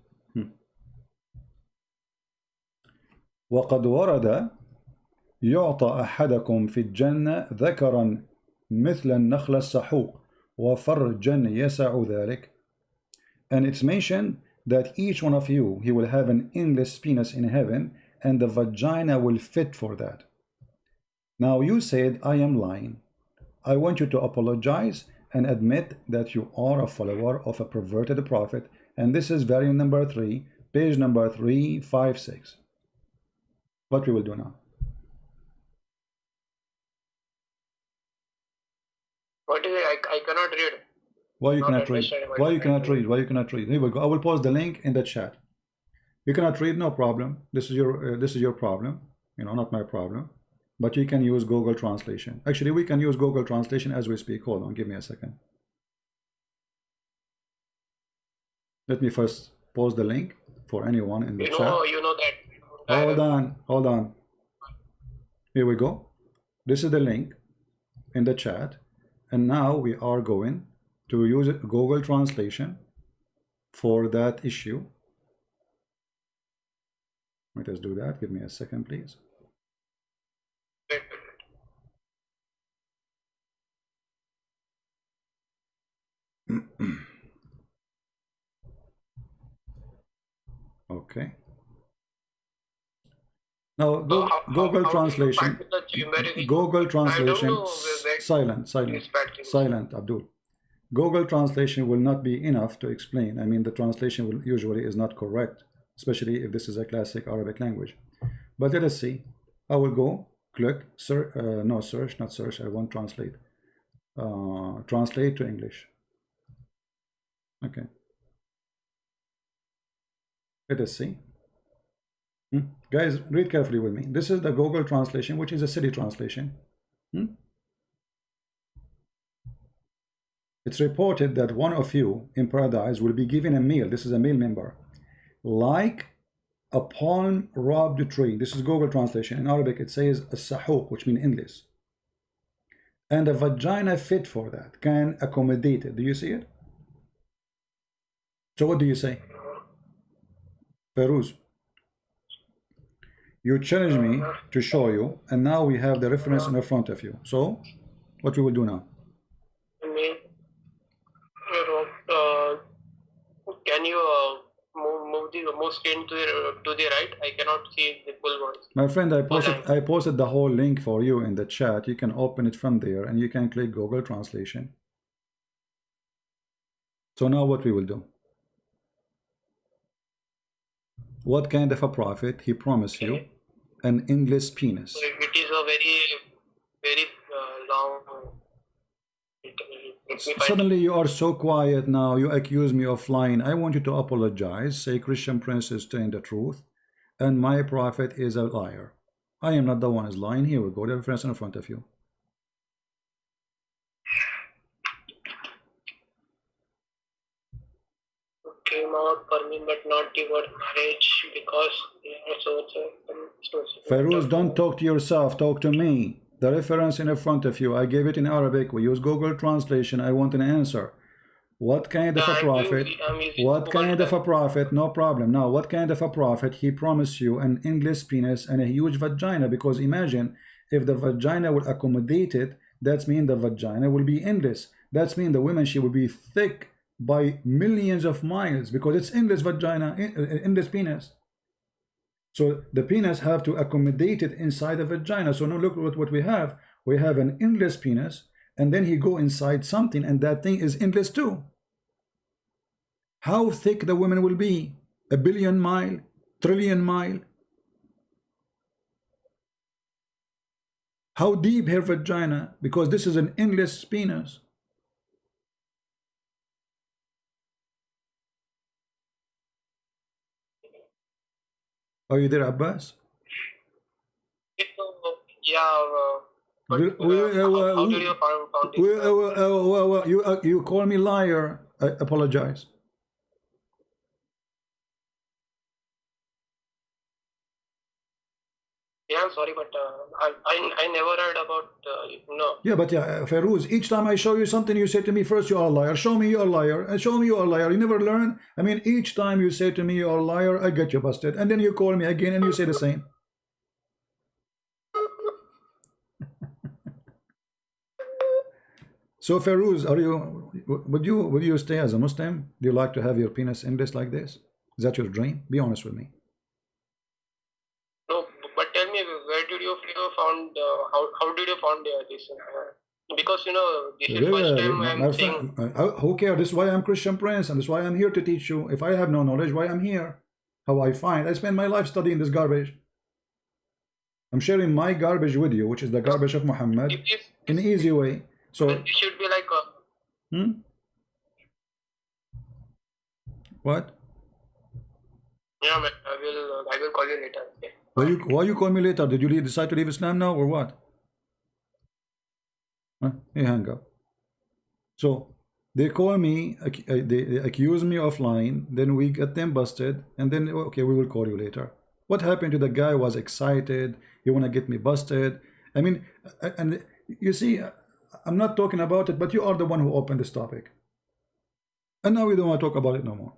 وقد ورد يعطى أحدكم في الجنة ذكرا مثل النخل السحوق وفرجا يسع ذلك. And it's mentioned that each one of you, he will have an endless penis in heaven, and the vagina will fit for that. Now you said, I am lying. I want you to apologize and admit that you are a follower of a perverted prophet. And this is variant number 3, page number 356. What we will do now? What is it? I cannot read. Why you cannot read? Why you cannot read? Why you cannot read? Here we go. I will post the link in the chat. You cannot read, no problem. This is your problem. You know, not my problem. But you can use Google Translation. Actually, we can use Google Translation as we speak. Hold on, give me a second. Let me first post the link for anyone in the chat. You know that. Hold on. Here we go. This is the link in the chat, and now we are going to use Google Translation for that issue. Let us do that. Give me a second, please. Okay. Now Google Translation. Google Translation. Silent, Abdul. Google Translation will not be enough to explain. I mean, the translation will usually is not correct, especially if this is a classic Arabic language. But let us see. I will go click search. No, search, not search. I want translate. Translate to English. Okay. Let us see. Guys, read carefully with me. This is the Google Translation, which is a city translation. It's reported that one of you in paradise will be given a meal. This is a meal member. Like a palm rubbed tree. This is Google Translation. In Arabic, it says a sahuk, which means endless. And a vagina fit for that, can accommodate it. Do you see it? So what do you say? Ferouz, you challenge me to show you, and now we have the reference in front of you. So what we will do now? Can you move screen to the right? I cannot see the full ones. My friend, I posted the whole link for you in the chat. You can open it from there and you can click Google Translation. So now what we will do? What kind of a prophet he promised you? An endless penis. So it is a very long. Suddenly you are so quiet now. You accuse me of lying. I want you to apologize. Say Christian Prince is telling the truth and my prophet is a liar. I am not the one who is lying. Here we go. The reference in front of you. Came out for me, but not the word marriage because Ferouz, don't talk to yourself. Talk to me. The reference in front of you, I gave it in Arabic. We use Google Translation. I want an answer. What kind of a prophet? What kind of a prophet? No problem. Now, what kind of a prophet he promised you an endless penis and a huge vagina? Because imagine if the vagina will accommodate it, that's mean the vagina will be endless. That's mean the woman, she will be thick by millions of miles because it's endless vagina, endless penis. So the penis have to accommodate it inside the vagina. So now look at what we have. We have an endless penis, and then he go inside something, and that thing is endless too. How thick the woman will be? 1 billion mile, trillion mile. How deep her vagina? Because this is an endless penis. Are you there, Abbas? Yeah. How did you found it? You call me liar. I apologize. Yeah, I'm sorry, but I never heard about no. Yeah, but yeah, Ferouz, each time I show you something, you say to me first, you are a liar. Show me you are a liar, and show me you are a liar. You never learn. I mean, each time you say to me you are a liar, I get you busted, and then you call me again and you say the same. So Ferouz, would you stay as a Muslim? Do you like to have your penis endless like this? Is that your dream? Be honest with me. No, but tell me, where did you found how did you found this? Because this is first time I'm saying. Who cares? This is why I'm Christian Prince, and this is why I'm here to teach you. If I have no knowledge, why I'm here? How I find? I spend my life studying this garbage. I'm sharing my garbage with you, which is the garbage of Muhammad, in an easy way. So it should be like What? Yeah, man, I will call you later. Okay. Why you call me later? Did you decide to leave Islam now or what? Huh? You hang up. So They call me, they accuse me of lying, then we get them busted, and then, okay, we will call you later. What happened to the guy was excited, he want to get me busted. I mean, and you see, I'm not talking about it, but you are the one who opened this topic. And now we don't want to talk about it no more.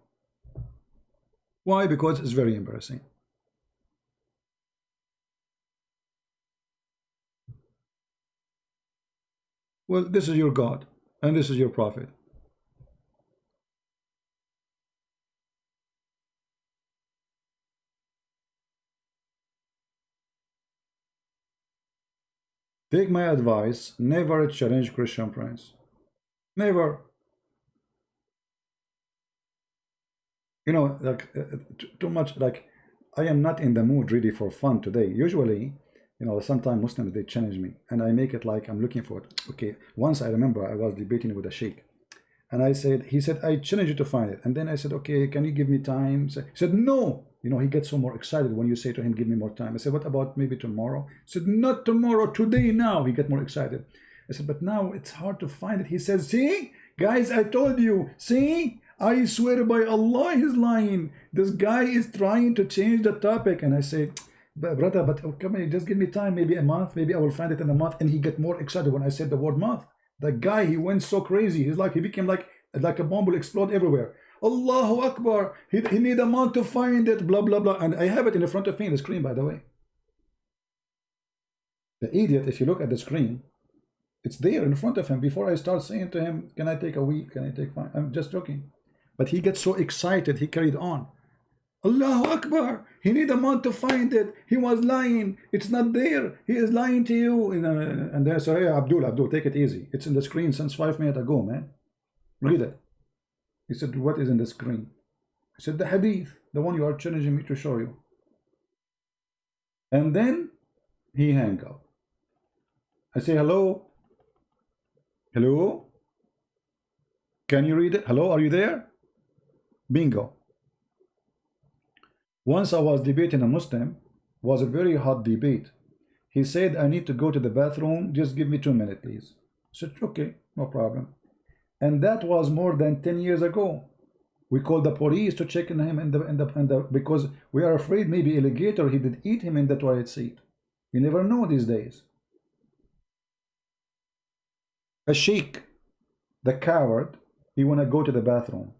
Why? Because it's very embarrassing. Well, this is your God, and this is your prophet. Take my advice, never challenge Christian Prince. Never. You know, like too much, like I am not in the mood really for fun today. Usually, you know, sometimes Muslims, they challenge me and I make it like I'm looking for it. Okay, once I remember I was debating with a sheikh and I said, he said, I challenge you to find it. And then I said, okay, can you give me time? He said, no. You know, he gets so more excited when you say to him, give me more time. I said, what about maybe tomorrow? He said, not tomorrow, today, now. He get more excited. I said, but now it's hard to find it. He says, see, guys, I told you, see, I swear by Allah, he's lying. This guy is trying to change the topic. And I say, brother, but come on, just give me time, maybe a month, maybe I will find it in a month. And he get more excited when I said the word month. The guy, he went so crazy. He's like, he became like a bomb will explode everywhere. Allahu Akbar, he need a month to find it, blah, blah, blah. And I have it in the front of me on the screen, by the way. The idiot, if you look at the screen, it's there in front of him. Before I start saying to him, can I take a week? Can I take 5? I'm just joking. But he gets so excited, he carried on. Allahu Akbar, he need a month to find it. He was lying. It's not there. He is lying to you. And then I say, hey, Abdul, take it easy. It's in the screen since 5 minutes ago, man. Read it. He said, what is in the screen? I said, the hadith, the one you are challenging me to show you. And then he hang up. I say, hello? Hello? Can you read it? Hello, are you there? Bingo. Once I was debating a Muslim, was a very hot debate. He said, I need to go to the bathroom, just give me 2 minutes, please. I said, okay, no problem. And that was more than 10 years ago. We called the police to check on him because we are afraid maybe alligator, he did eat him in the toilet seat. You never know these days. A sheikh, the coward, he want to go to the bathroom.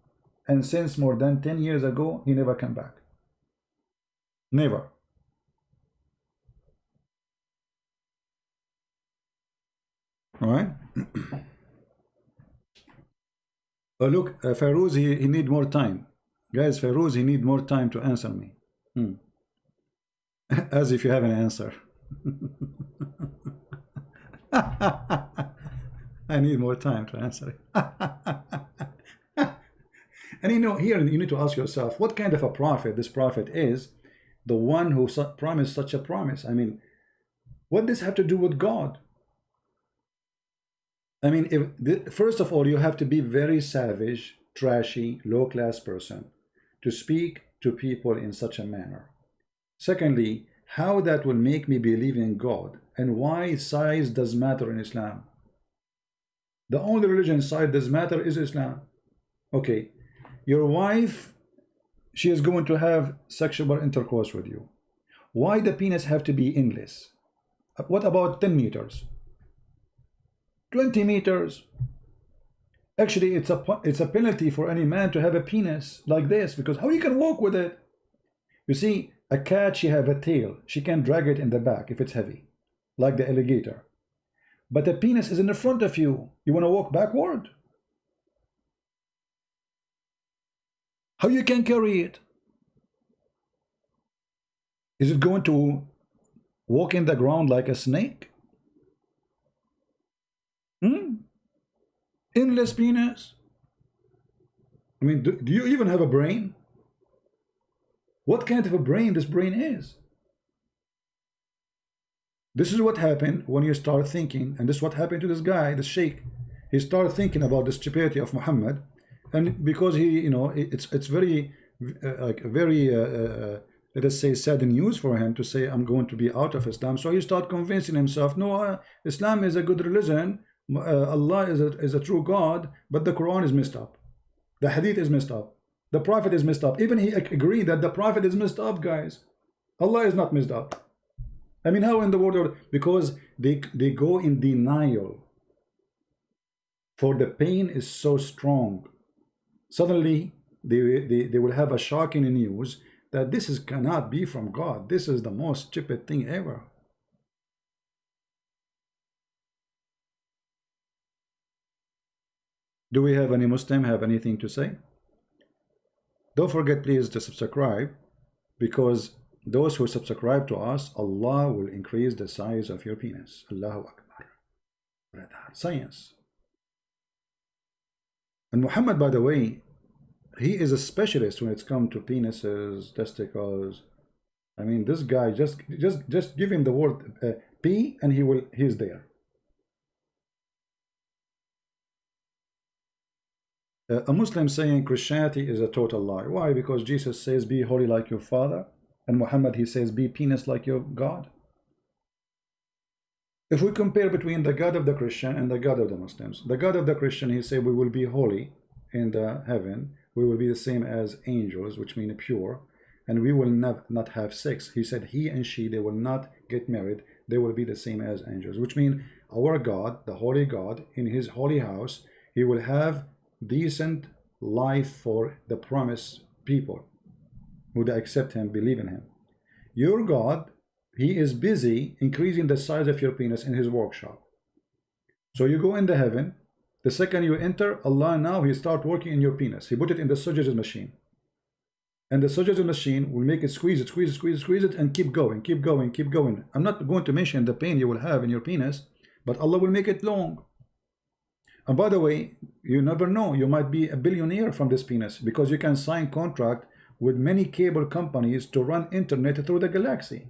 And since more than 10 years ago, he never come back. Never. All right? Oh, look, Feroz, he need more time. Guys, Feroz, he need more time to answer me. As if you have an answer. I need more time to answer it. And you know, here you need to ask yourself, what kind of a prophet this prophet is, the one who promised such a promise? I mean, what does this have to do with God? I mean, first of all, you have to be very savage, trashy, low-class person to speak to people in such a manner. Secondly, how that will make me believe in God, and why size does matter in Islam. The only religion size does matter is Islam. Okay, your wife, she is going to have sexual intercourse with you. Why the penis have to be endless? What about 10 meters? 20 meters. Actually, it's a penalty for any man to have a penis like this, because how you can walk with it? You see, a cat, she have a tail. She can drag it in the back if it's heavy, like the alligator. But the penis is in the front of you. You want to walk backward? How you can carry it? Is it going to walk in the ground like a snake? Endless penis. I mean, do you even have a brain? What kind of a brain this brain is? This is what happened when you start thinking, and this is what happened to this guy, this sheikh. He started thinking about the stupidity of Muhammad, and because he, you know, it's very let us say sad news for him to say I'm going to be out of Islam. So he started convincing himself, no, Islam is a good religion. Allah is a true God, but the Quran is messed up. The Hadith is messed up. The Prophet is messed up. Even he agreed that the Prophet is messed up, guys. Allah is not messed up. I mean, how in the world? Because they go in denial. For the pain is so strong. Suddenly, they will have a shocking news that this cannot be from God. This is the most stupid thing ever. Do we have any Muslim have anything to say? Don't forget, please, to subscribe, because those who subscribe to us, Allah will increase the size of your penis. Allahu Akbar. Science. And Muhammad, by the way, he is a specialist when it's come to penises, testicles. I mean, this guy, just give him the word P and he's there. A Muslim saying Christianity is a total lie. Why? Because Jesus says be holy like your father, and Muhammad, he says be penis like your God. If we compare between the God of the Christian and the God of the Muslims, the God of the Christian, he said we will be holy in the heaven, we will be the same as angels, which mean pure, and we will not have sex. He said he and she, they will not get married, they will be the same as angels, which mean our God, the holy God, in his holy house, he will have decent life for the promised people who accept him, believe in him. Your God, he is busy increasing the size of your penis in his workshop. So you go into heaven, the second you enter, Allah now, he start working in your penis. He put it in the surgeon's machine. And the surgeon's machine will make it squeeze it, and keep going, keep going, keep going. I'm not going to mention the pain you will have in your penis, but Allah will make it long. And by the way, you never know, you might be a billionaire from this penis, because you can sign contract with many cable companies to run internet through the galaxy,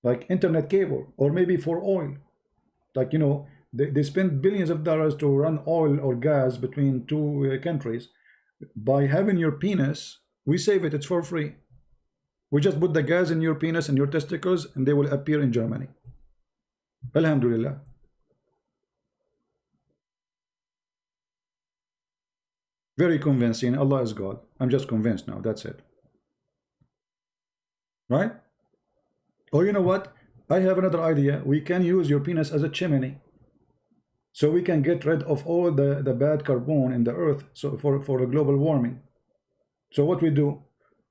like internet cable, or maybe for oil. Like, you know, they spend billions of dollars to run oil or gas between two countries. By having your penis, we save it. It's for free. We just put the gas in your penis and your testicles, and they will appear in Germany. Alhamdulillah. Very convincing. Allah is God. I'm just convinced now. That's it. Right? Or you know what? I have another idea. We can use your penis as a chimney. So we can get rid of all the bad carbon in the earth, so for the global warming. So what we do,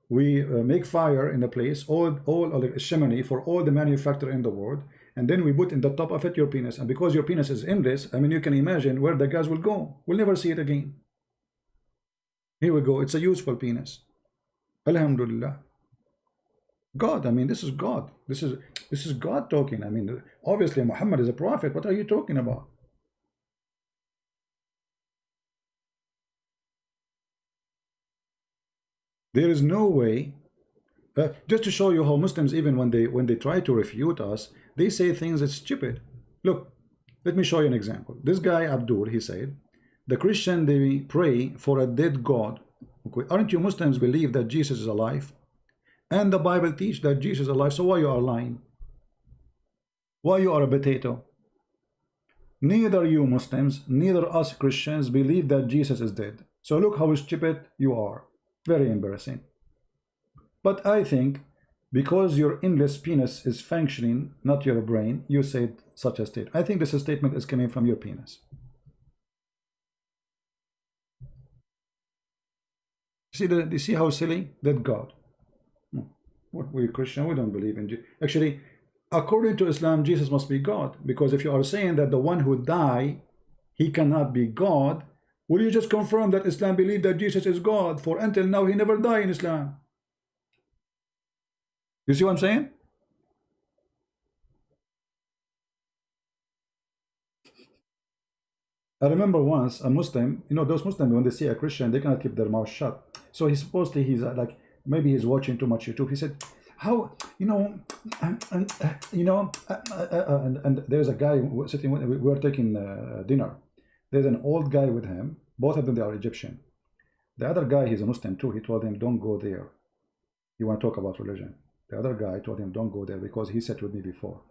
we make fire in the place, all the chimney for all the manufacturer in the world, and then we put in the top of it your penis. And because your penis is endless, I mean, you can imagine where the gas will go. We'll never see it again. Here we go. It's a useful penis. Alhamdulillah. God, I mean, this is God. This is God talking. I mean, obviously Muhammad is a prophet. What are you talking about? There is no way. Just to show you how Muslims, even when they try to refute us, they say things that's stupid. Look, let me show you an example. This guy Abdul, he said, the Christian, they pray for a dead God. Okay. Aren't you Muslims believe that Jesus is alive? And the Bible teach that Jesus is alive. So why you are lying? Why you are a potato? Neither you Muslims, neither us Christians believe that Jesus is dead. So look how stupid you are. Very embarrassing. But I think because your endless penis is functioning, not your brain, you said such a statement. I think this statement is coming from your penis. You see how silly? That God. What, we Christian, we don't believe in Jesus. Actually, according to Islam, Jesus must be God. Because if you are saying that the one who died, he cannot be God, will you just confirm that Islam believe that Jesus is God? For until now, he never died in Islam. You see what I'm saying? I remember once a Muslim, you know, those Muslims, when they see a Christian, they cannot keep their mouth shut. So he's supposedly, he's like, maybe he's watching too much YouTube. He said, how, you know, and there's a guy sitting, we were taking dinner. There's an old guy with him. Both of them, they are Egyptian. The other guy, he's a Muslim too. He told him, don't go there. You want to talk about religion. The other guy told him, don't go there, because he sat with me before.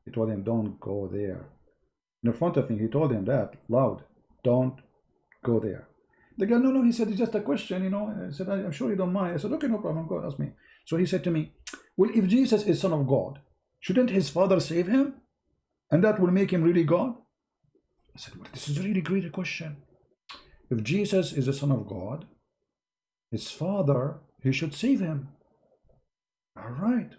He told him, don't go there. in front of him. He told him that loud. Don't go there. The guy, no, he said, it's just a question, you know. I said, I'm sure you don't mind. I said, okay, no problem, go ask me. So he said to me, well, if Jesus is Son of God, shouldn't his Father save him? And that will make him really God? I said, well, this is a really great question. If Jesus is the Son of God, his Father, he should save him. All right.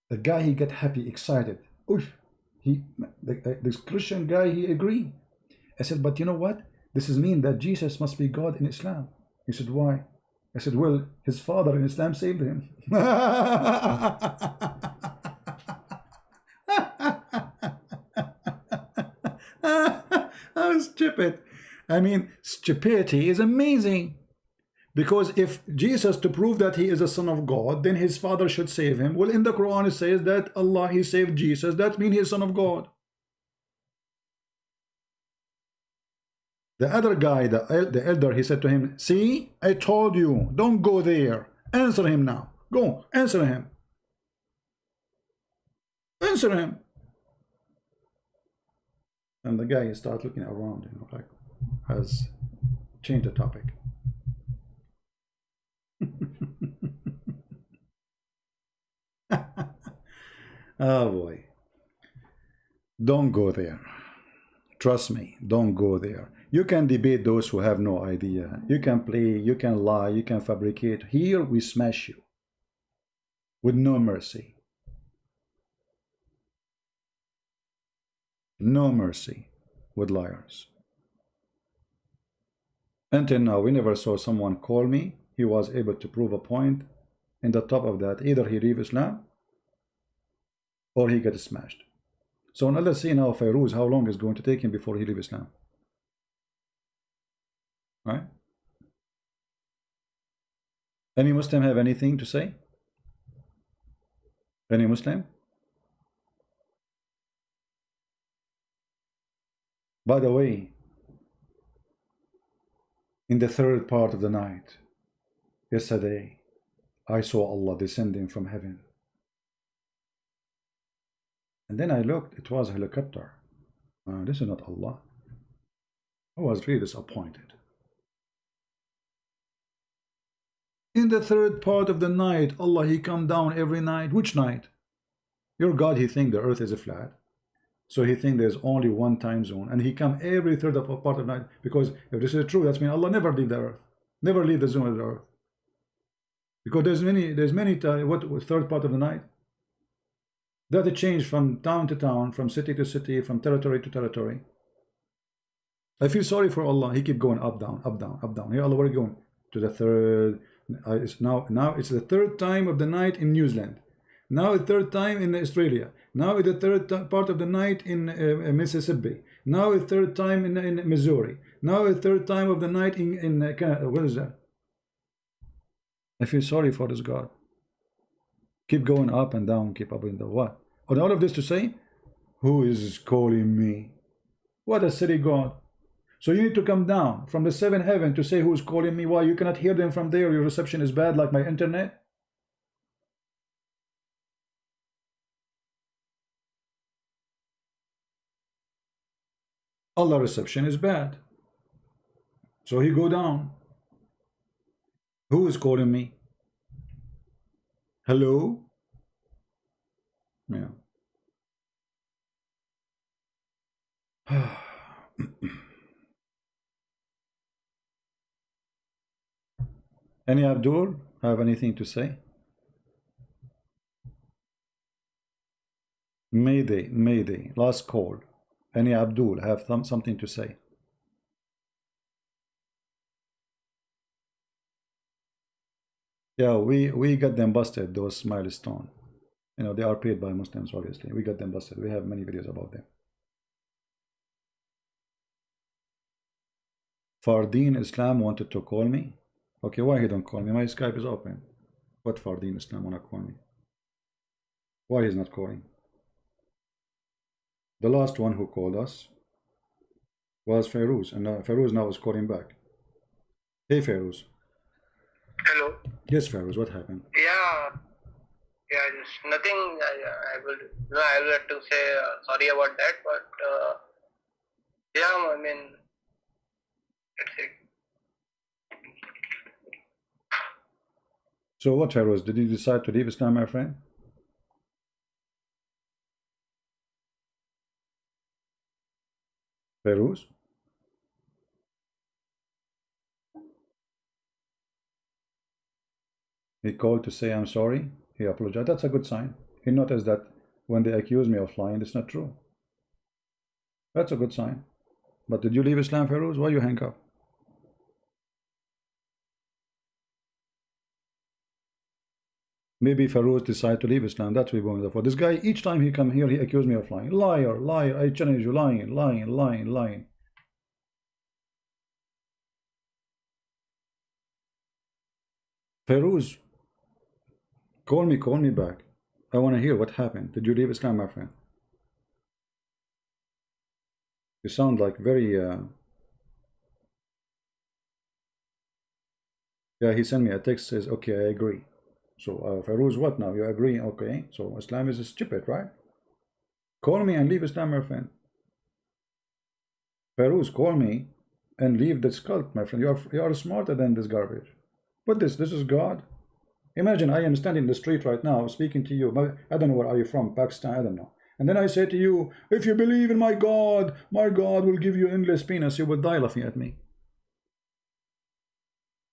The guy, he get happy, excited. Oof. This Christian guy, he agreed. I said, but you know what? This is mean that Jesus must be God in Islam. He said, why? I said, well, his father in Islam saved him. How stupid. I mean, stupidity is amazing. Because if Jesus, to prove that he is the Son of God, then his Father should save him. Well, in the Quran it says that Allah, he saved Jesus. That means he is Son of God. The other guy, the elder, he said to him, see, I told you, don't go there. Answer him now. Go, answer him. Answer him. And the guy, he started looking around, you know, like, has changed the topic. Oh boy. Don't go there. Trust me, don't go there. You can debate those who have no idea. You can play, you can lie, you can fabricate. Here we smash you with no mercy. No mercy with liars. Until now, we never saw someone call me. He was able to prove a point. In the top of that, either he leave Islam or he gets smashed. So now let's see now Fairuz, how long is going to take him before he leave Islam. Right? Any Muslim have anything to say? Any Muslim? By the way, in the third part of the night, yesterday, I saw Allah descending from heaven. And then I looked, it was a helicopter. This is not Allah. I was really disappointed. In the third part of the night, Allah, he come down every night. Which night? Your God, he think the earth is a flat. So he think there's only one time zone. And he come every third of a part of the night. Because if this is true, that's mean Allah never leave the earth. Never leave the zone of the earth. Because there's many what third part of the night? That it changed from town to town, from city to city, from territory to territory. I feel sorry for Allah. He keep going up, down, up, down, up, down. Here Allah, where are you going? To the third. It's now it's the third time of the night in New Zealand. Now the third time in Australia. Now it's the third part of the night in Mississippi. Now the third time in Missouri. Now the third time of the night in Canada. What is that? I feel sorry for this God. Keep going up and down, keep up and down. What? And all of this to say, who is calling me? What a silly God. So you need to come down from the seventh heaven to say who's calling me. Why? You cannot hear them from there. Your reception is bad like my internet. Allah reception is bad. So he go down. Who is calling me? Hello? Yeah. Any Abdul have anything to say? Mayday, last call. Any Abdul have something to say? Yeah, we got them busted, those milestone. You know, they are paid by Muslims, obviously. We got them busted. We have many videos about them. Fardeen Islam wanted to call me. Okay, why he don't call me? My Skype is open. What Fardeen Islam wanna call me? Why he's not calling? The last one who called us was Fairuz, and Fairuz now is calling back. Hey Fairuz. Hello. Yes, Fairuz, what happened? Yeah. Yeah, just nothing. I will. No, I will have to say sorry about that. But yeah, I mean, that's it. So what, Feroz? Did you decide to leave Islam, my friend? Feroz? He called to say I'm sorry. He apologized. That's a good sign. He noticed that when they accuse me of lying, it's not true. That's a good sign. But did you leave Islam, Feroz? Why you hang up? Maybe Feroz decided to leave Islam. That's what we're going for. This guy, each time he come here, he accused me of lying. Liar, liar. I challenge you, lying, lying, lying, lying. Feroz, call me back. I want to hear what happened. Did you leave Islam, my friend? You sound like very... Yeah, he sent me a text, says, okay, I agree. So, Feroz, what now? You agree? Okay, so Islam is stupid, right? Call me and leave Islam, my friend. Feroz, call me and leave this cult, my friend. You are smarter than this garbage. But this is God. Imagine I am standing in the street right now speaking to you. I don't know where are you from, Pakistan, I don't know. And then I say to you, if you believe in my God will give you endless penis. You will die laughing at me.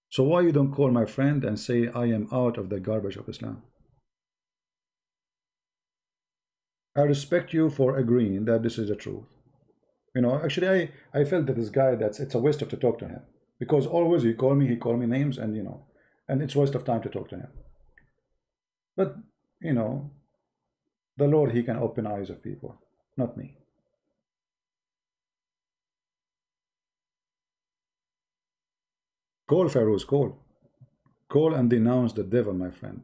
So why you don't call my friend and say I am out of the garbage of Islam? I respect you for agreeing that this is the truth. You know, actually I felt that this guy, it's a waste of to talk to him. Because always he call me names, and you know, and it's a waste of time to talk to him. But you know, the Lord, he can open eyes of people, not me. Call, Feroz, call. Call and denounce the devil, my friend.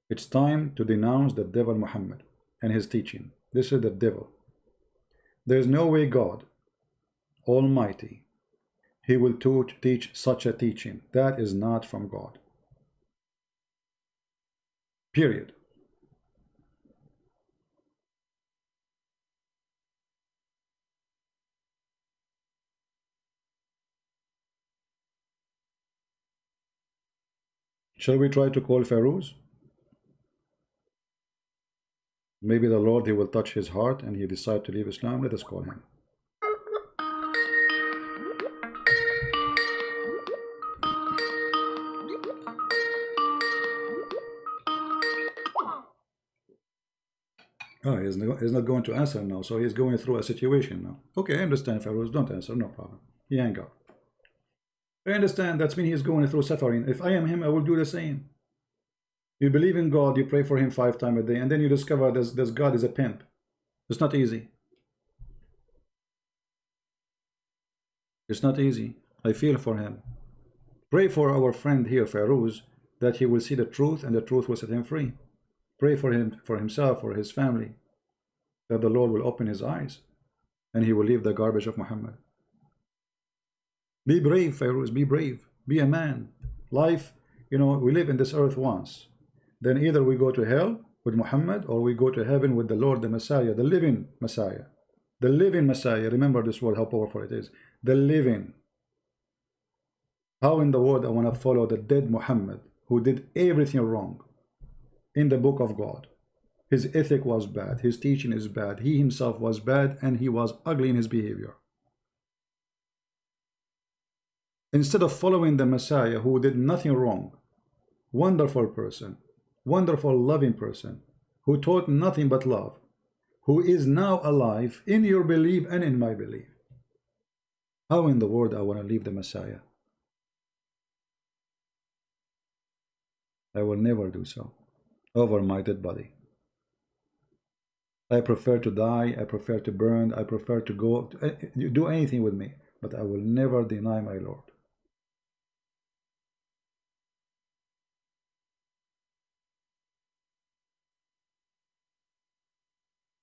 It's time to denounce the devil Muhammad and his teaching. This is the devil. There is no way God Almighty, he will teach such a teaching. That is not from God. Period. Shall we try to call Feroz? Maybe the Lord, he will touch his heart and he decide to leave Islam. Let us call him. Oh, he's not going to answer now, so he's going through a situation now. Okay, I understand, Feroz. Don't answer, no problem. He hang up. I understand. That means he's going through suffering. If I am him, I will do the same. You believe in God, you pray for him 5 times a day, and then you discover this God is a pimp. It's not easy. It's not easy. I feel for him. Pray for our friend here, Feroz, that he will see the truth and the truth will set him free. Pray for him, for himself, for his family, that the Lord will open his eyes and he will leave the garbage of Muhammad. Be brave, Feroz, be brave. Be a man. Life, you know, we live in this earth once. Then either we go to hell with Muhammad or we go to heaven with the Lord, the Messiah, the living Messiah. The living Messiah. Remember this word, how powerful it is. The living. How in the world I want to follow the dead Muhammad who did everything wrong in the book of God? His ethic was bad. His teaching is bad. He himself was bad and he was ugly in his behavior. Instead of following the Messiah who did nothing wrong, wonderful person, wonderful loving person, who taught nothing but love, who is now alive in your belief and in my belief. How in the world I want to leave the Messiah? I will never do so over my dead body. I prefer to die, I prefer to burn, I prefer to go, do anything with me, but I will never deny my Lord.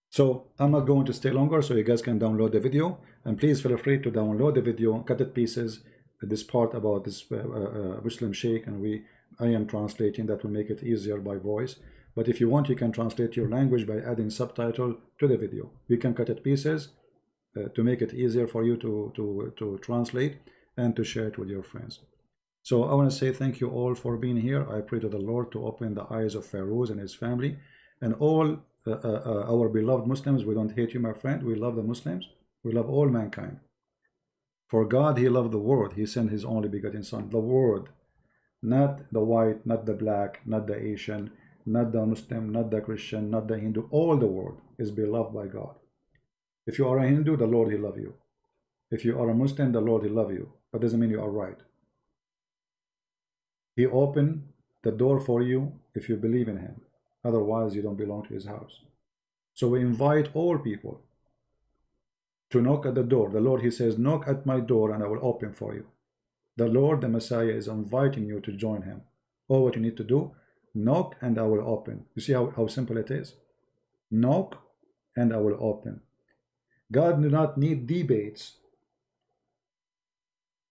So I'm not going to stay longer, so you guys can download the video, and please feel free to download the video, cut it pieces, this part about this Muslim Sheikh, and I am translating, that will make it easier by voice. But if you want, you can translate your language by adding subtitle to the video. You can cut it pieces to make it easier for you to translate and to share it with your friends. So I want to say thank you all for being here. I pray to the Lord to open the eyes of Pharaoh and his family and all our beloved Muslims. We don't hate you, my friend. We love the Muslims. We love all mankind. For God, he loved the world. He sent his only begotten son, the world, not the white, not the black, not the Asian, not the Muslim, not the Christian, not the Hindu. All the world is beloved by God. If you are a Hindu, the Lord, he love you. If you are a Muslim, the Lord, he love you. But doesn't mean you are right. He opened the door for you if you believe in him. Otherwise, you don't belong to his house. So we invite all people to knock at the door. The Lord, he says, knock at my door and I will open for you. The Lord, the Messiah, is inviting you to join him. All what you need to do, knock and I will open. You see how simple it is? Knock and I will open. God do not need debates.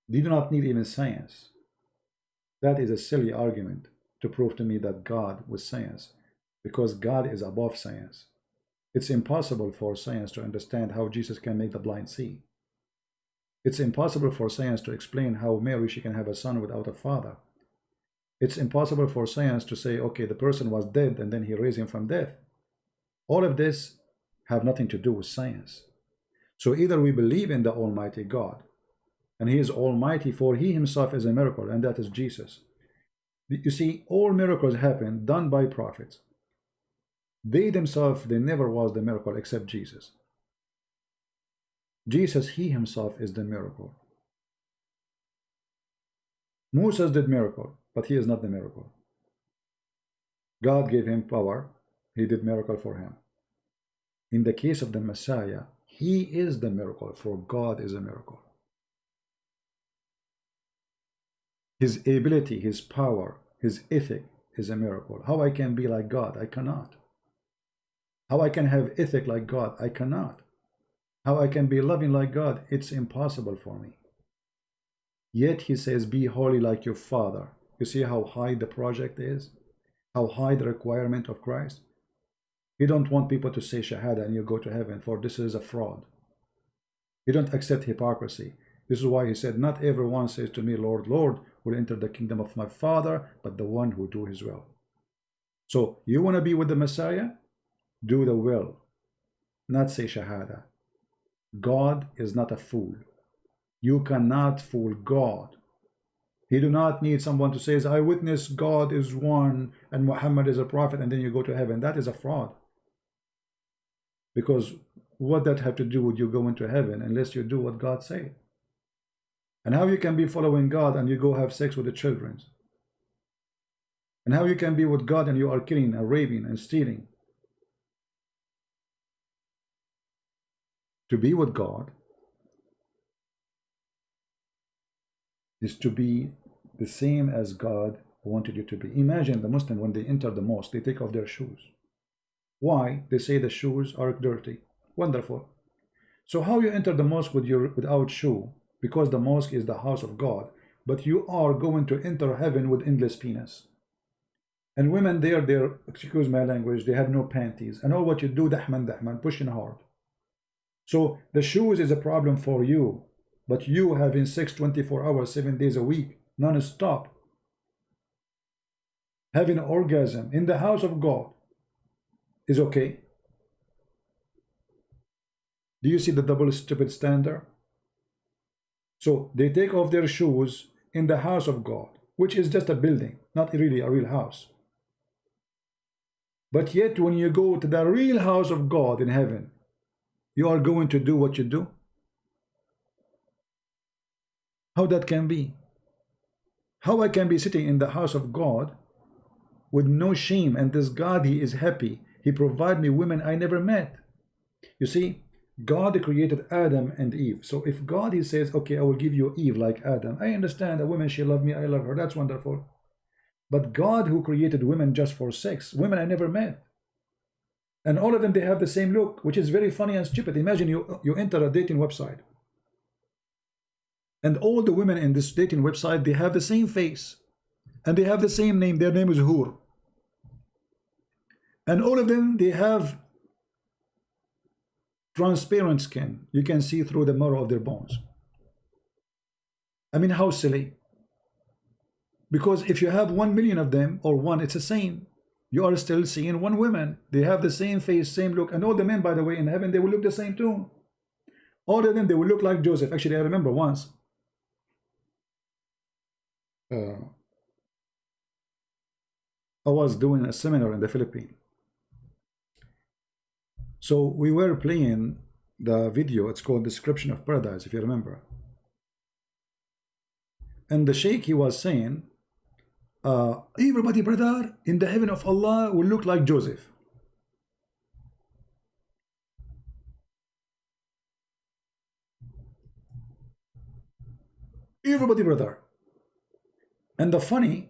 They do not need even science. That is a silly argument to prove to me that God was science, because God is above science. It's impossible for science to understand how Jesus can make the blind see. It's impossible for science to explain how Mary, she can have a son without a father. It's impossible for science to say, okay, the person was dead and then he raised him from death. All of this have nothing to do with science. So either we believe in the Almighty God, and he is almighty, for he himself is a miracle, and that is Jesus. You see, all miracles happen done by prophets. They themselves, they never was the miracle except Jesus. Jesus, he himself is the miracle. Moses did miracle, but he is not the miracle. God gave him power. He did miracle for him. In the case of the Messiah, he is the miracle, for God is a miracle. His ability, his power, his ethic is a miracle. How I can be like God? I cannot. How I can have ethic like God? I cannot. How I can be loving like God? It's impossible for me. Yet he says, be holy like your Father. You see how high the project is? How high the requirement of Christ? He don't want people to say Shahada and you go to heaven, for this is a fraud. He don't accept hypocrisy. This is why he said, not everyone says to me, Lord, Lord, will enter the kingdom of my Father, but the one who do his will. So you want to be with the Messiah? Do the will, not say Shahada. God is not a fool. You cannot fool God. He do not need someone to say, I witness God is one and Muhammad is a prophet, and then you go to heaven. That is a fraud. Because what that have to do with you going to heaven unless you do what God said? And how you can be following God and you go have sex with the children? And how you can be with God and you are killing and raping and stealing? To be with God is to be the same as God wanted you to be. Imagine the Muslim, when they enter the mosque, they take off their shoes. Why? They say the shoes are dirty. Wonderful. So how you enter the mosque without shoe? Because the mosque is the house of God, but you are going to enter heaven with endless penis. And women there, they're, excuse my language, they have no panties. And all what you do, dahman, pushing hard. So the shoes is a problem for you, but you having sex 24 hours, 7 days a week, non-stop, having an orgasm in the house of God is okay. Do you see the double stupid standard? So they take off their shoes in the house of God, which is just a building, not really a real house. But yet when you go to the real house of God in heaven, you are going to do what you do? How that can be? How I can be sitting in the house of God with no shame, and this God, he is happy. He provide me women I never met. You see, God created Adam and Eve. So if God, he says, okay, I will give you Eve like Adam. I understand a woman, she loved me, I love her. That's wonderful. But God, who created women just for sex, women I never met. And all of them, they have the same look, which is very funny and stupid. Imagine you enter a dating website. And all the women in this dating website, they have the same face. And they have the same name. Their name is Hur. And all of them, they have transparent skin. You can see through the marrow of their bones. I mean, how silly. Because if you have 1 million of them, or one, it's the same. You are still seeing one woman. They have the same face, same look. And all the men, by the way, in heaven, they will look the same too. All of them, they will look like Joseph. Actually, I remember once. I was doing a seminar in the Philippines. So we were playing the video. It's called Description of Paradise, if you remember. And the Sheikh, he was saying, everybody, brother, in the heaven of Allah will look like Joseph. Everybody, brother. And the funny,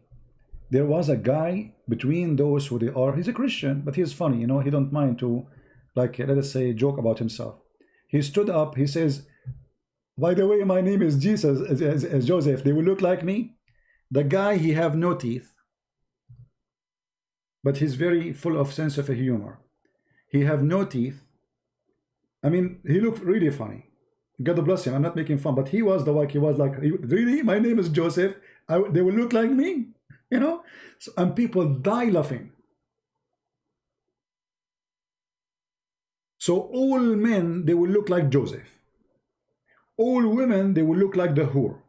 there was a guy between those who they are, he's a Christian, but he's funny, you know, he don't mind to, like, let us say, joke about himself. He stood up, he says, by the way, my name is Jesus, as Joseph, they will look like me. The guy, he have no teeth, but he's very full of sense of humor. He have no teeth. I mean, he looked really funny. God bless him. I'm not making fun, but he was like, really, my name is Joseph. They will look like me, you know. So, and people die laughing. So all men, they will look like Joseph. All women, they will look like the whore.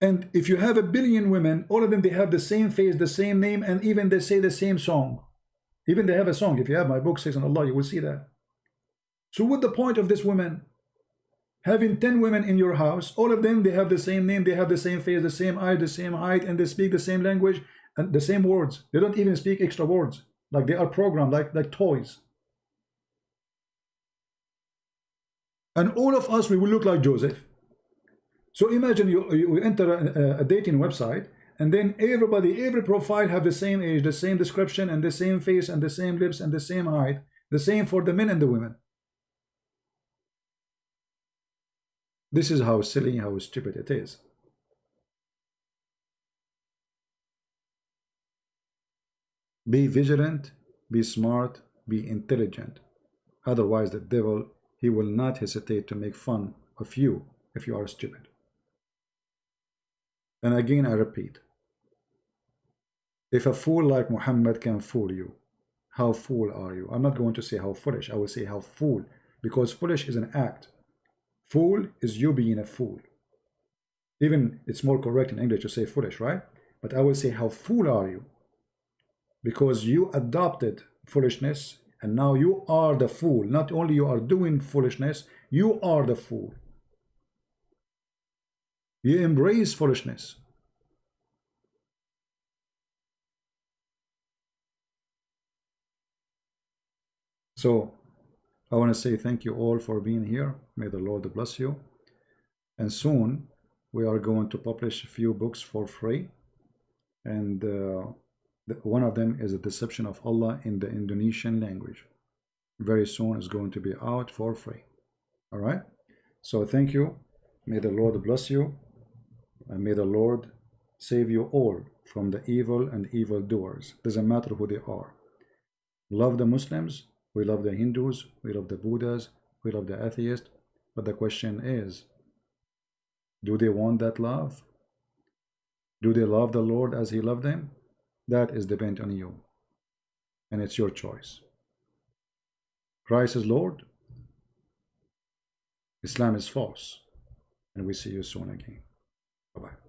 And if you have 1 billion women, all of them, they have the same face, the same name, and even they say the same song. Even they have a song. If you have my book, Says on Allah, you will see that. So what's the point of this woman? Having 10 women in your house, all of them, they have the same name, they have the same face, the same eye, the same height, and they speak the same language and the same words. They don't even speak extra words. Like they are programmed like toys. And all of us, we will look like Joseph. So imagine you enter a dating website, and then everybody, every profile have the same age, the same description, and the same face, and the same lips, and the same height. The same for the men and the women. This is how silly, how stupid it is. Be vigilant, be smart, be intelligent. Otherwise, the devil, he will not hesitate to make fun of you if you are stupid. And again, I repeat, if a fool like Muhammad can fool you, how fool are you? I'm not going to say how foolish, I will say how fool, because foolish is an act. Fool is you being a fool. Even it's more correct in English to say foolish, right? But I will say how fool are you? Because you adopted foolishness, and now you are the fool. Not only you are doing foolishness, you are the fool. You embrace foolishness. So I want to say thank you all for being here. May the Lord bless you. And soon we are going to publish a few books for free. And one of them is The Deception of Allah in the Indonesian language. Very soon it's going to be out for free. All right. So thank you. May the Lord bless you. And may the Lord save you all from the evil and evildoers. Doesn't matter who they are. Love the Muslims. We love the Hindus. We love the Buddhas. We love the atheists. But the question is, do they want that love? Do they love the Lord as He loved them? That is dependent on you. And it's your choice. Christ is Lord. Islam is false. And we see you soon again. Bye-bye.